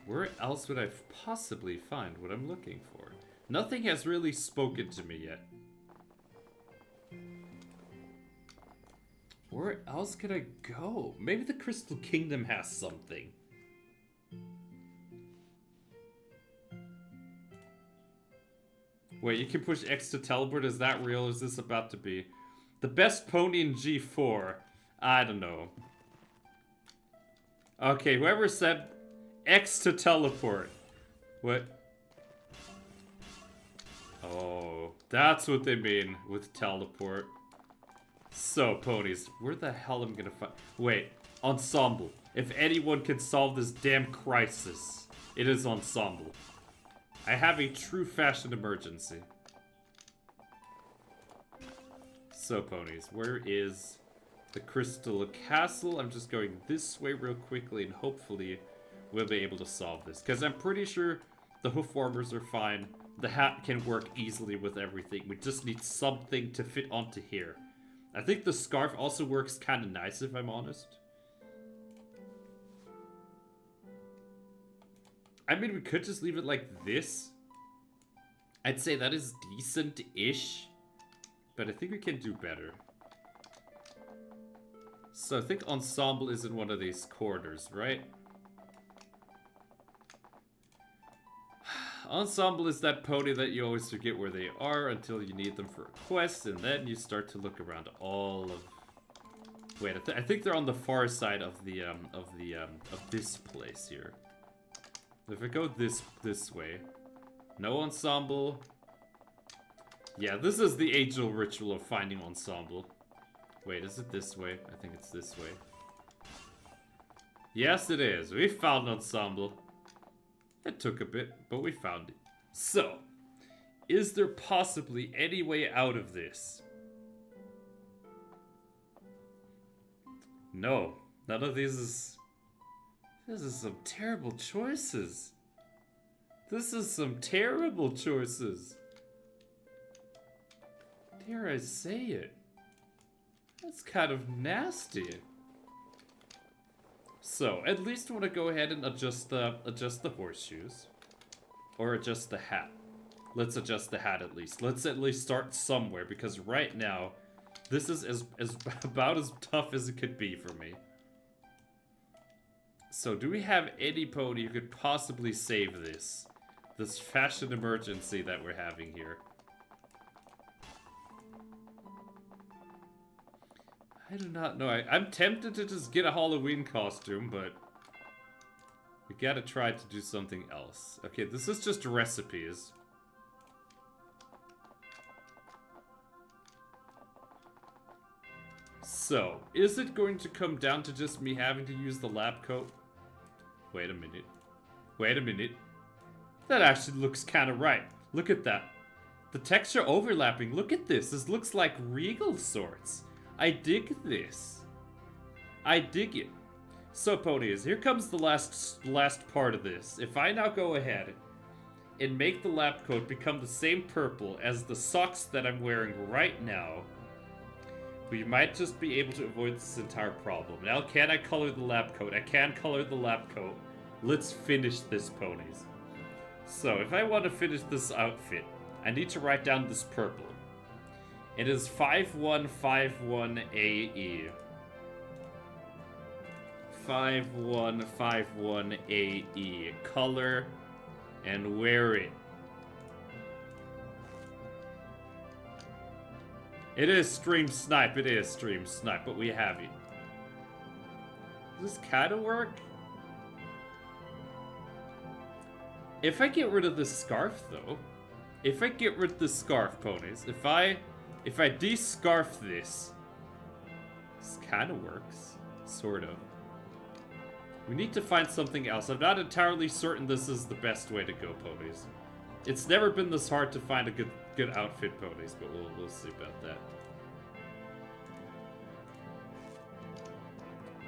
Where else would I possibly find what I'm looking for? Nothing has really spoken to me yet. Where else could I go? Maybe the Crystal Kingdom has something. Wait, you can push X to teleport? Is that real? Is this about to be? The best pony in G4? I don't know. Okay, whoever said X to teleport. What? Oh, that's what they mean with teleport. So, ponies, where the hell am I gonna find... Wait, Ensemble. If anyone can solve this damn crisis, it is Ensemble. I have a true fashion emergency. So, ponies, where is the Crystal Castle? I'm just going this way real quickly, and hopefully we'll be able to solve this. Because I'm pretty sure the hoof warmers are fine. The hat can work easily with everything. We just need something to fit onto here. I think the scarf also works kind of nice, if I'm honest. I mean, we could just leave it like this. I'd say that is decent-ish. But I think we can do better. So I think Ensemble is in one of these corners, right? Ensemble is that pony that you always forget where they are until you need them for a quest, and then you start to look around all of... Wait, I think they're on the far side of this place here. If I go this way, no Ensemble. Yeah, this is the age-old ritual of finding Ensemble. Wait, is it this way? I think it's this way. Yes, it is. We found Ensemble. It took a bit, but we found it. So, is there possibly any way out of this? No, none of these is... This is some terrible choices. This is some terrible choices. Dare I say it? That's kind of nasty. So, at least I want to go ahead and adjust the horseshoes. Or adjust the hat. Let's adjust the hat at least. Let's at least start somewhere, because right now, this is about as tough as it could be for me. So, do we have any pony who could possibly save this? This fashion emergency that we're having here. I do not know. I'm tempted to just get a Halloween costume, but we gotta try to do something else. Okay, this is just recipes. So, is it going to come down to just me having to use the lab coat? Wait a minute. Wait a minute. That actually looks kind of right. Look at that. The texture overlapping. Look at this. This looks like regal sorts. I dig this. I dig it. So, ponies, here comes the last part of this. If I now go ahead and make the lab coat become the same purple as the socks that I'm wearing right now, we might just be able to avoid this entire problem. Now, can I color the lab coat? I can color the lab coat. Let's finish this, ponies. So, if I want to finish this outfit, I need to write down this purple. It is 5151AE. 5151AE. Color and wear it. It is stream snipe, it is stream snipe, but we have it. Does this kind of work? If I get rid of this scarf, though, if I get rid of the scarf, ponies, if I de-scarf this kind of works, sort of. We need to find something else. I'm not entirely certain this is the best way to go, ponies. It's never been this hard to find a good outfit, ponies, but we'll see about that.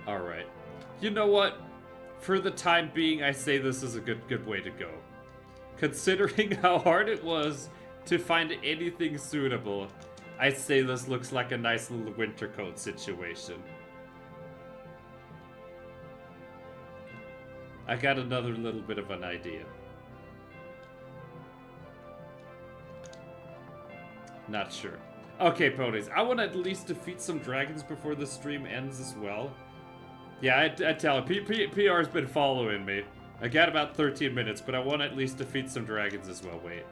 All right. You know what? For the time being, I say this is a good way to go. Considering how hard it was to find anything suitable, I say this looks like a nice little winter coat situation. I got another little bit of an idea. Not sure. Okay, ponies, I want to at least defeat some dragons before the stream ends as well. Yeah, I tell him. PR's been following me. I got about 13 minutes, but I want to at least defeat some dragons as well. Wait.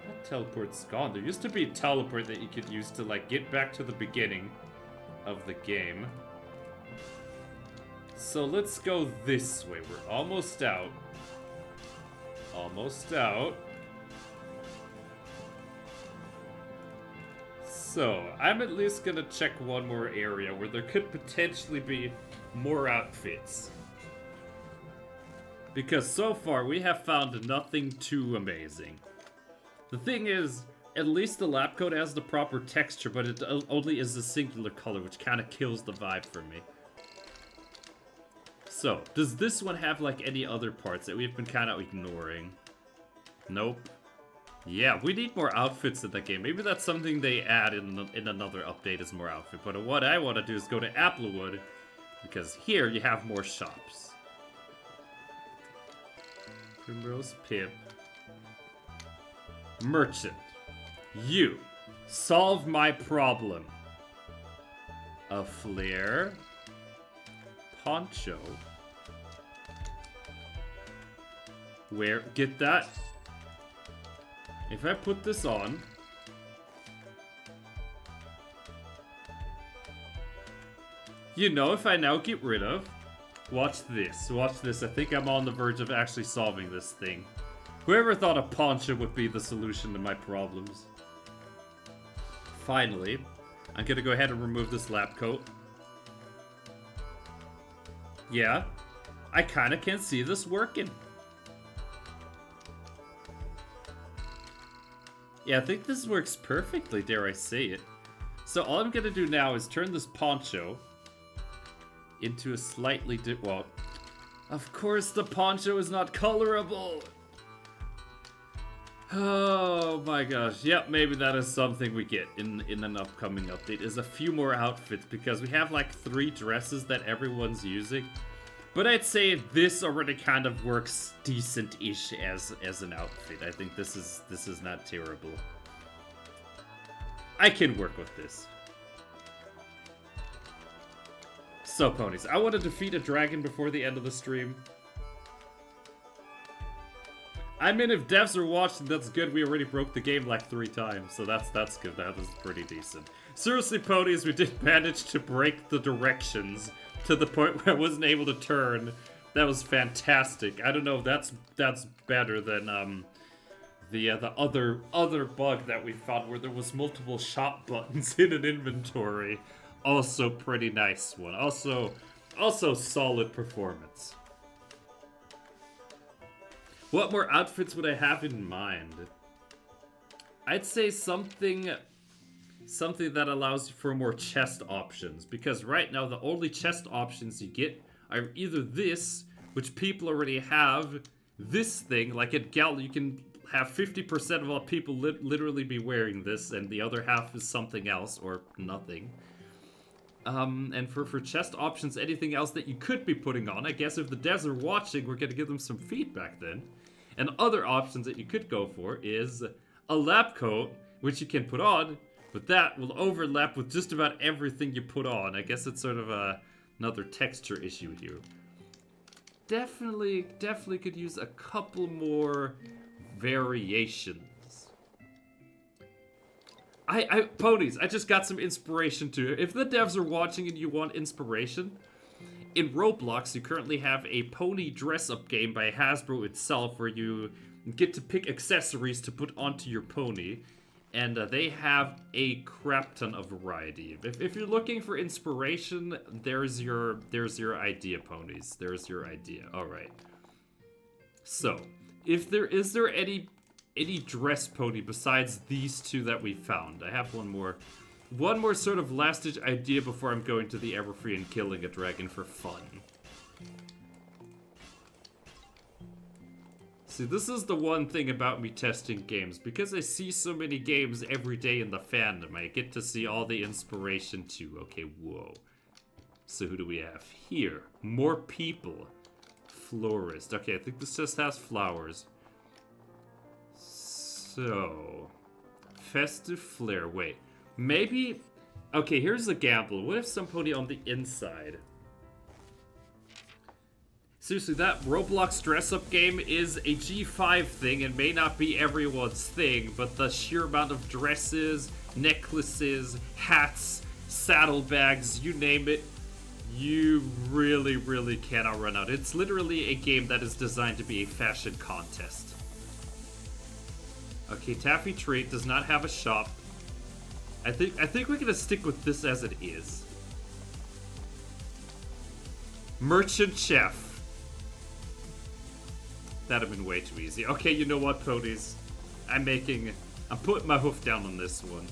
That teleport's gone. There used to be a teleport that you could use to, like, get back to the beginning of the game. So let's go this way. We're almost out. Almost out. So, I'm at least gonna check one more area where there could potentially be more outfits. Because so far, we have found nothing too amazing. The thing is, at least the lab coat has the proper texture, but it only is a singular color, which kind of kills the vibe for me. So, does this one have, like, any other parts that we've been kind of ignoring? Nope. Yeah, we need more outfits in the game. Maybe that's something they add in another update is more outfit. But what I want to do is go to Applewood, because here you have more shops. Primrose Pip. Merchant. You. Solve my problem. A flare. Poncho. Where? Get that? If I put this on... You know, if I now get rid of... Watch this. Watch this. I think I'm on the verge of actually solving this thing. Whoever thought a poncho would be the solution to my problems. Finally, I'm gonna go ahead and remove this lab coat. Yeah, I kinda can see this working. Yeah, I think this works perfectly, dare I say it. So all I'm gonna do now is turn this poncho into a slightly well, of course the poncho is not colorable. Oh my gosh. Yep, maybe that is something we get in an upcoming update, is a few more outfits, because we have like 3 dresses that everyone's using. But I'd say this already kind of works decent-ish as an outfit. I think this is not terrible. I can work with this. So, ponies, I want to defeat a dragon before the end of the stream. I mean, if devs are watching, that's good. We already broke the game like 3 times, so that's good. That was pretty decent. Seriously, ponies, we did manage to break the directions to the point where I wasn't able to turn. That was fantastic. I don't know if that's better than the other bug that we found where there was multiple shop buttons in an inventory. Also pretty nice one. Also solid performance. What more outfits would I have in mind? I'd say something that allows you for more chest options, because right now the only chest options you get are either this, which people already have, this thing, like at Gal, you can have 50% of all people literally be wearing this, and the other half is something else, or nothing. And for chest options, anything else that you could be putting on, I guess if the devs are watching, we're gonna give them some feedback then. And other options that you could go for is a lab coat, which you can put on, but that will overlap with just about everything you put on. I guess it's sort of another texture issue here. Definitely could use a couple more variations. Ponies, I just got some inspiration too. If the devs are watching and you want inspiration, in Roblox, you currently have a pony dress-up game by Hasbro itself where you get to pick accessories to put onto your pony, and they have a crap ton of variety. If you're looking for inspiration, there's your idea, ponies. There's your idea. All right. So, is there any dress pony besides these 2 that we found? I have one more sort of last-ditch idea before I'm going to the Everfree and killing a dragon for fun. See, this is the one thing about me testing games. Because I see so many games every day in the fandom, I get to see all the inspiration too. Okay, whoa. So who do we have here? More people. Florist. Okay, I think this just has flowers. So... Festive Flair. Wait. Maybe... Okay, here's a gamble. What if some pony on the inside? Seriously, that Roblox dress-up game is a G5 thing and may not be everyone's thing, but the sheer amount of dresses, necklaces, hats, saddlebags, you name it, you really cannot run out. It's literally a game that is designed to be a fashion contest. Okay, Taffy Treat does not have a shop. I think we're gonna stick with this as it is. Merchant Chef. That'd have been way too easy. Okay, you know what, ponies? I'm putting my hoof down on this one.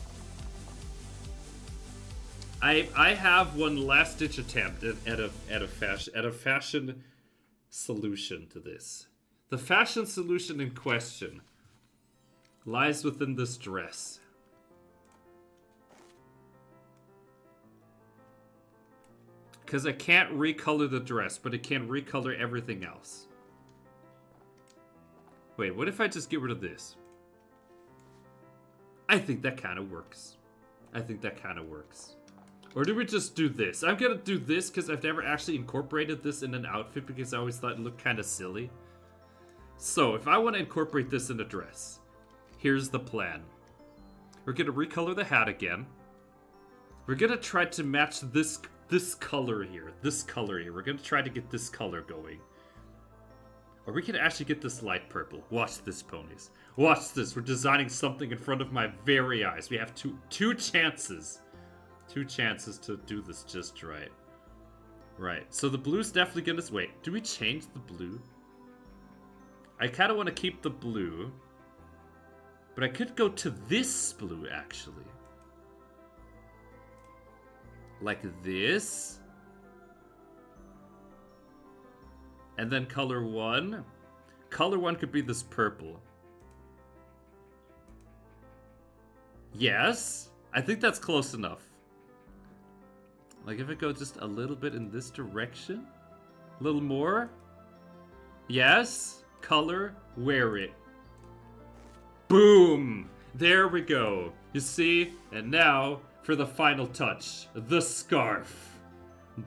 I have one last-ditch attempt at a fashion solution to this. The fashion solution in question lies within this dress. Because I can't recolor the dress, but it can recolor everything else. Wait, what if I just get rid of this? I think that kind of works. Or do we just do this? I'm gonna do this because I've never actually incorporated this in an outfit because I always thought it looked kind of silly. So, if I want to incorporate this in a dress, here's the plan. We're gonna recolor the hat again. We're gonna try to match this color here. We're gonna try to get this color going. Or we can actually get this light purple. Watch this, ponies. Watch this. We're designing something in front of my very eyes. We have two chances. 2 chances to do this just right. Right. So the blue's definitely gonna... Wait, do we change the blue? I kind of want to keep the blue. But I could go to this blue, actually. Like this. And then color 1. Color 1 could be this purple. Yes. I think that's close enough. Like if I go just a little bit in this direction. A little more. Yes. Color. Wear it. Boom. There we go. You see? And now for the final touch. The scarf.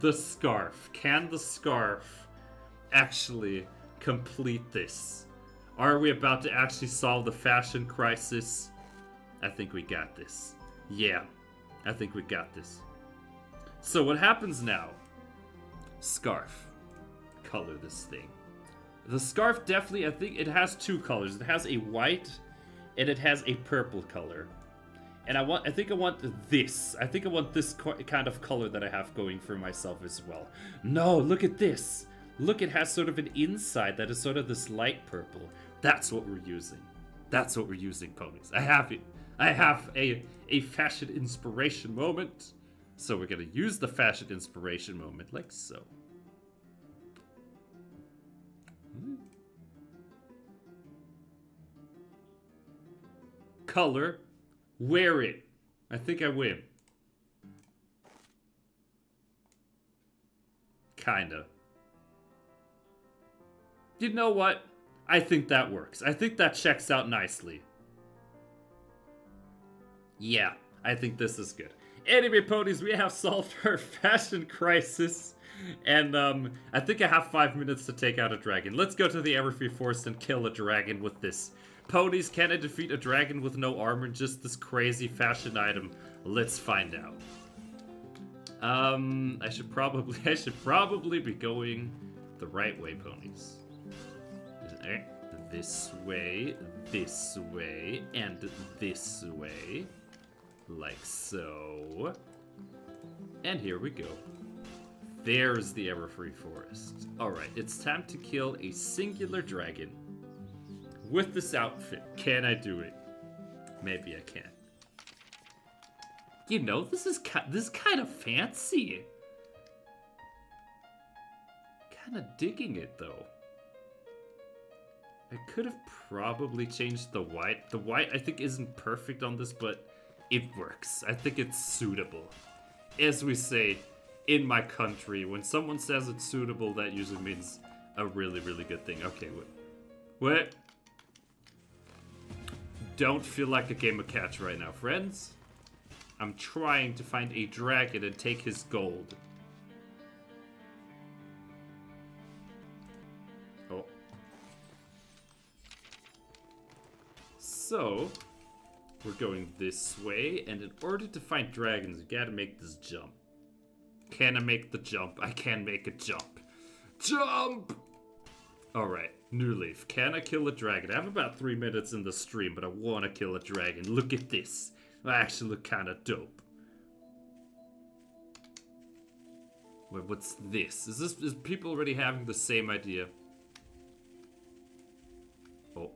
The scarf. Can the scarf actually complete this? Are we about to actually solve the fashion crisis? I think we got this. Yeah, I think we got this. So what happens now? Scarf. Color this thing. The scarf definitely, I think it has two colors. It has a white and it has a purple color. And I think I want this. I think I want this kind of color that I have going for myself as well. No, look at this. Look, it has sort of an inside that is sort of this light purple. That's what we're using. That's what we're using, ponies. I have it. I have a fashion inspiration moment. So we're gonna use the fashion inspiration moment like so. Color. Wear it. I think I win. Kinda. You know what? I think that works. I think that checks out nicely. Yeah, I think this is good. Anyway, ponies, we have solved our fashion crisis. And I think I have 5 minutes to take out a dragon. Let's go to the Everfree Forest and kill a dragon with this. Ponies, can I defeat a dragon with no armor? Just this crazy fashion item. Let's find out. I should probably be going the right way, ponies. This way, and this way. Like so. And here we go. There's the Everfree Forest. Alright, it's time to kill a singular dragon. With this outfit. Can I do it? Maybe I can. You know, this is kind of fancy. Kind of digging it, though. I could have probably changed the white. The white, I think, isn't perfect on this, but it works. I think it's suitable. As we say in my country, when someone says it's suitable, that usually means a really, really good thing. Okay, what? Don't feel like a game of catch right now, friends. I'm trying to find a dragon and take his gold. Oh. So, we're going this way, and in order to find dragons, you gotta make this jump. Can I make the jump? I can make a jump. Jump! Alright, new leaf. Can I kill a dragon? I have about 3 minutes in the stream, but I want to kill a dragon. Look at this. I actually look kind of dope. Wait, what's this? Is people already having the same idea? Oh.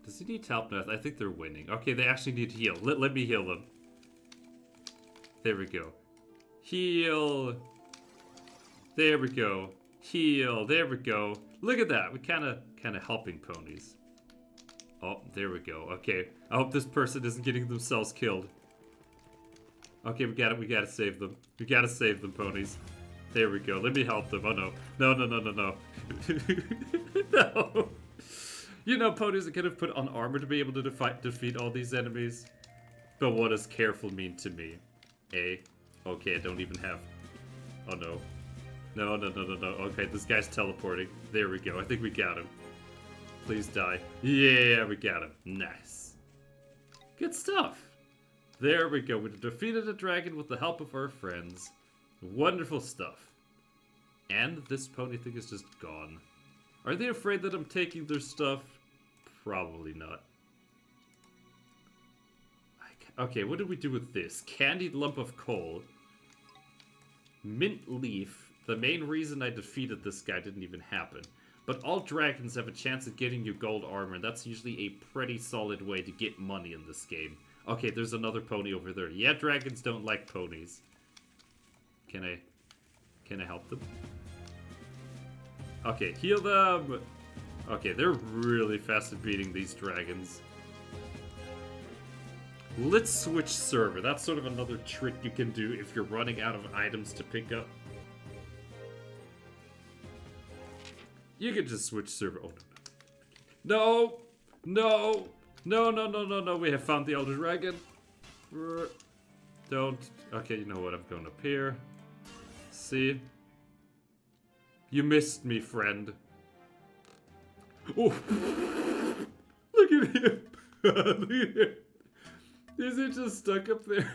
Does he need help now? I think they're winning. Okay, they actually need heal. Let me heal them. There we go. Heal. There we go. Heal. There we go. Look at that. We're kind of helping ponies. Oh, there we go. Okay. I hope this person isn't getting themselves killed. Okay, we gotta save them. We gotta save them, ponies. There we go. Let me help them. Oh no. No. No. You know, ponies are gonna put on armor to be able to defeat all these enemies. But what does careful mean to me? Okay, I don't even have... Oh no. No. Okay, this guy's teleporting. There we go. I think we got him. Please die. Yeah, we got him. Nice. Good stuff. There we go. We defeated a dragon with the help of our friends. Wonderful stuff. And this pony thing is just gone. Are they afraid that I'm taking their stuff? Probably not. Okay, what do we do with this? Candied lump of coal. Mint leaf. The main reason I defeated this guy didn't even happen. But all dragons have a chance at getting you gold armor, and that's usually a pretty solid way to get money in this game. Okay, there's another pony over there. Yeah, dragons don't like ponies. Can I help them? Okay, heal them! Okay, they're really fast at beating these dragons. Let's switch server. That's sort of another trick you can do if you're running out of items to pick up. You can just switch server. Oh, no. No. We have found the Elder Dragon. Don't. Okay, you know what? I'm going up here. See? You missed me, friend. Oh. Is it just stuck up there?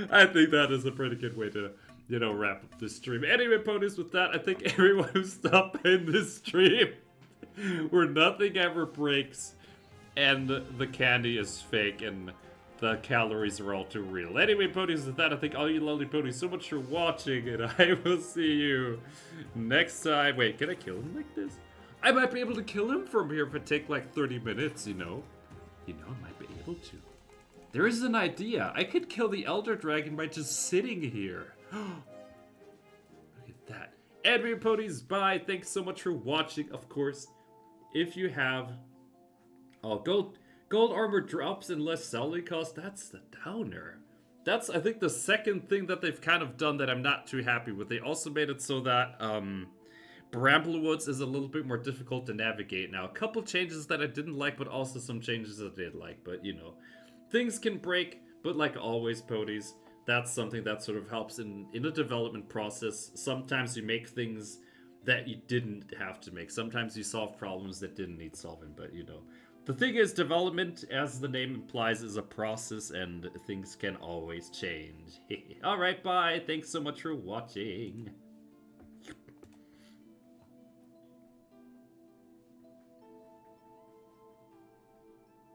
I think that is a pretty good way to, you know, wrap up this stream. Anyway, ponies, with that, I think everyone who stopped in this stream where nothing ever breaks and the candy is fake and the calories are all too real. Anyway, ponies, with that, I thank all you lovely ponies so much for watching, and I will see you next time. Wait, can I kill him like this? I might be able to kill him from here if it takes like 30 minutes, you know? I might be able to. There is an idea. I could kill the Elder Dragon by just sitting here. Look at that. Anyway, ponies, bye. Thanks so much for watching. Of course, if you have... Oh, gold armor drops and less salary cost. That's the downer. That's, I think, the second thing that they've kind of done that I'm not too happy with. They also made it so that Bramblewoods is a little bit more difficult to navigate now. A couple changes that I didn't like, but also some changes that I did like. But, you know, things can break, but like always, ponies, that's something that sort of helps in a development process. Sometimes you make things that you didn't have to make. Sometimes you solve problems that didn't need solving, but, you know. The thing is, development, as the name implies, is a process, and things can always change. Alright, bye. Thanks so much for watching.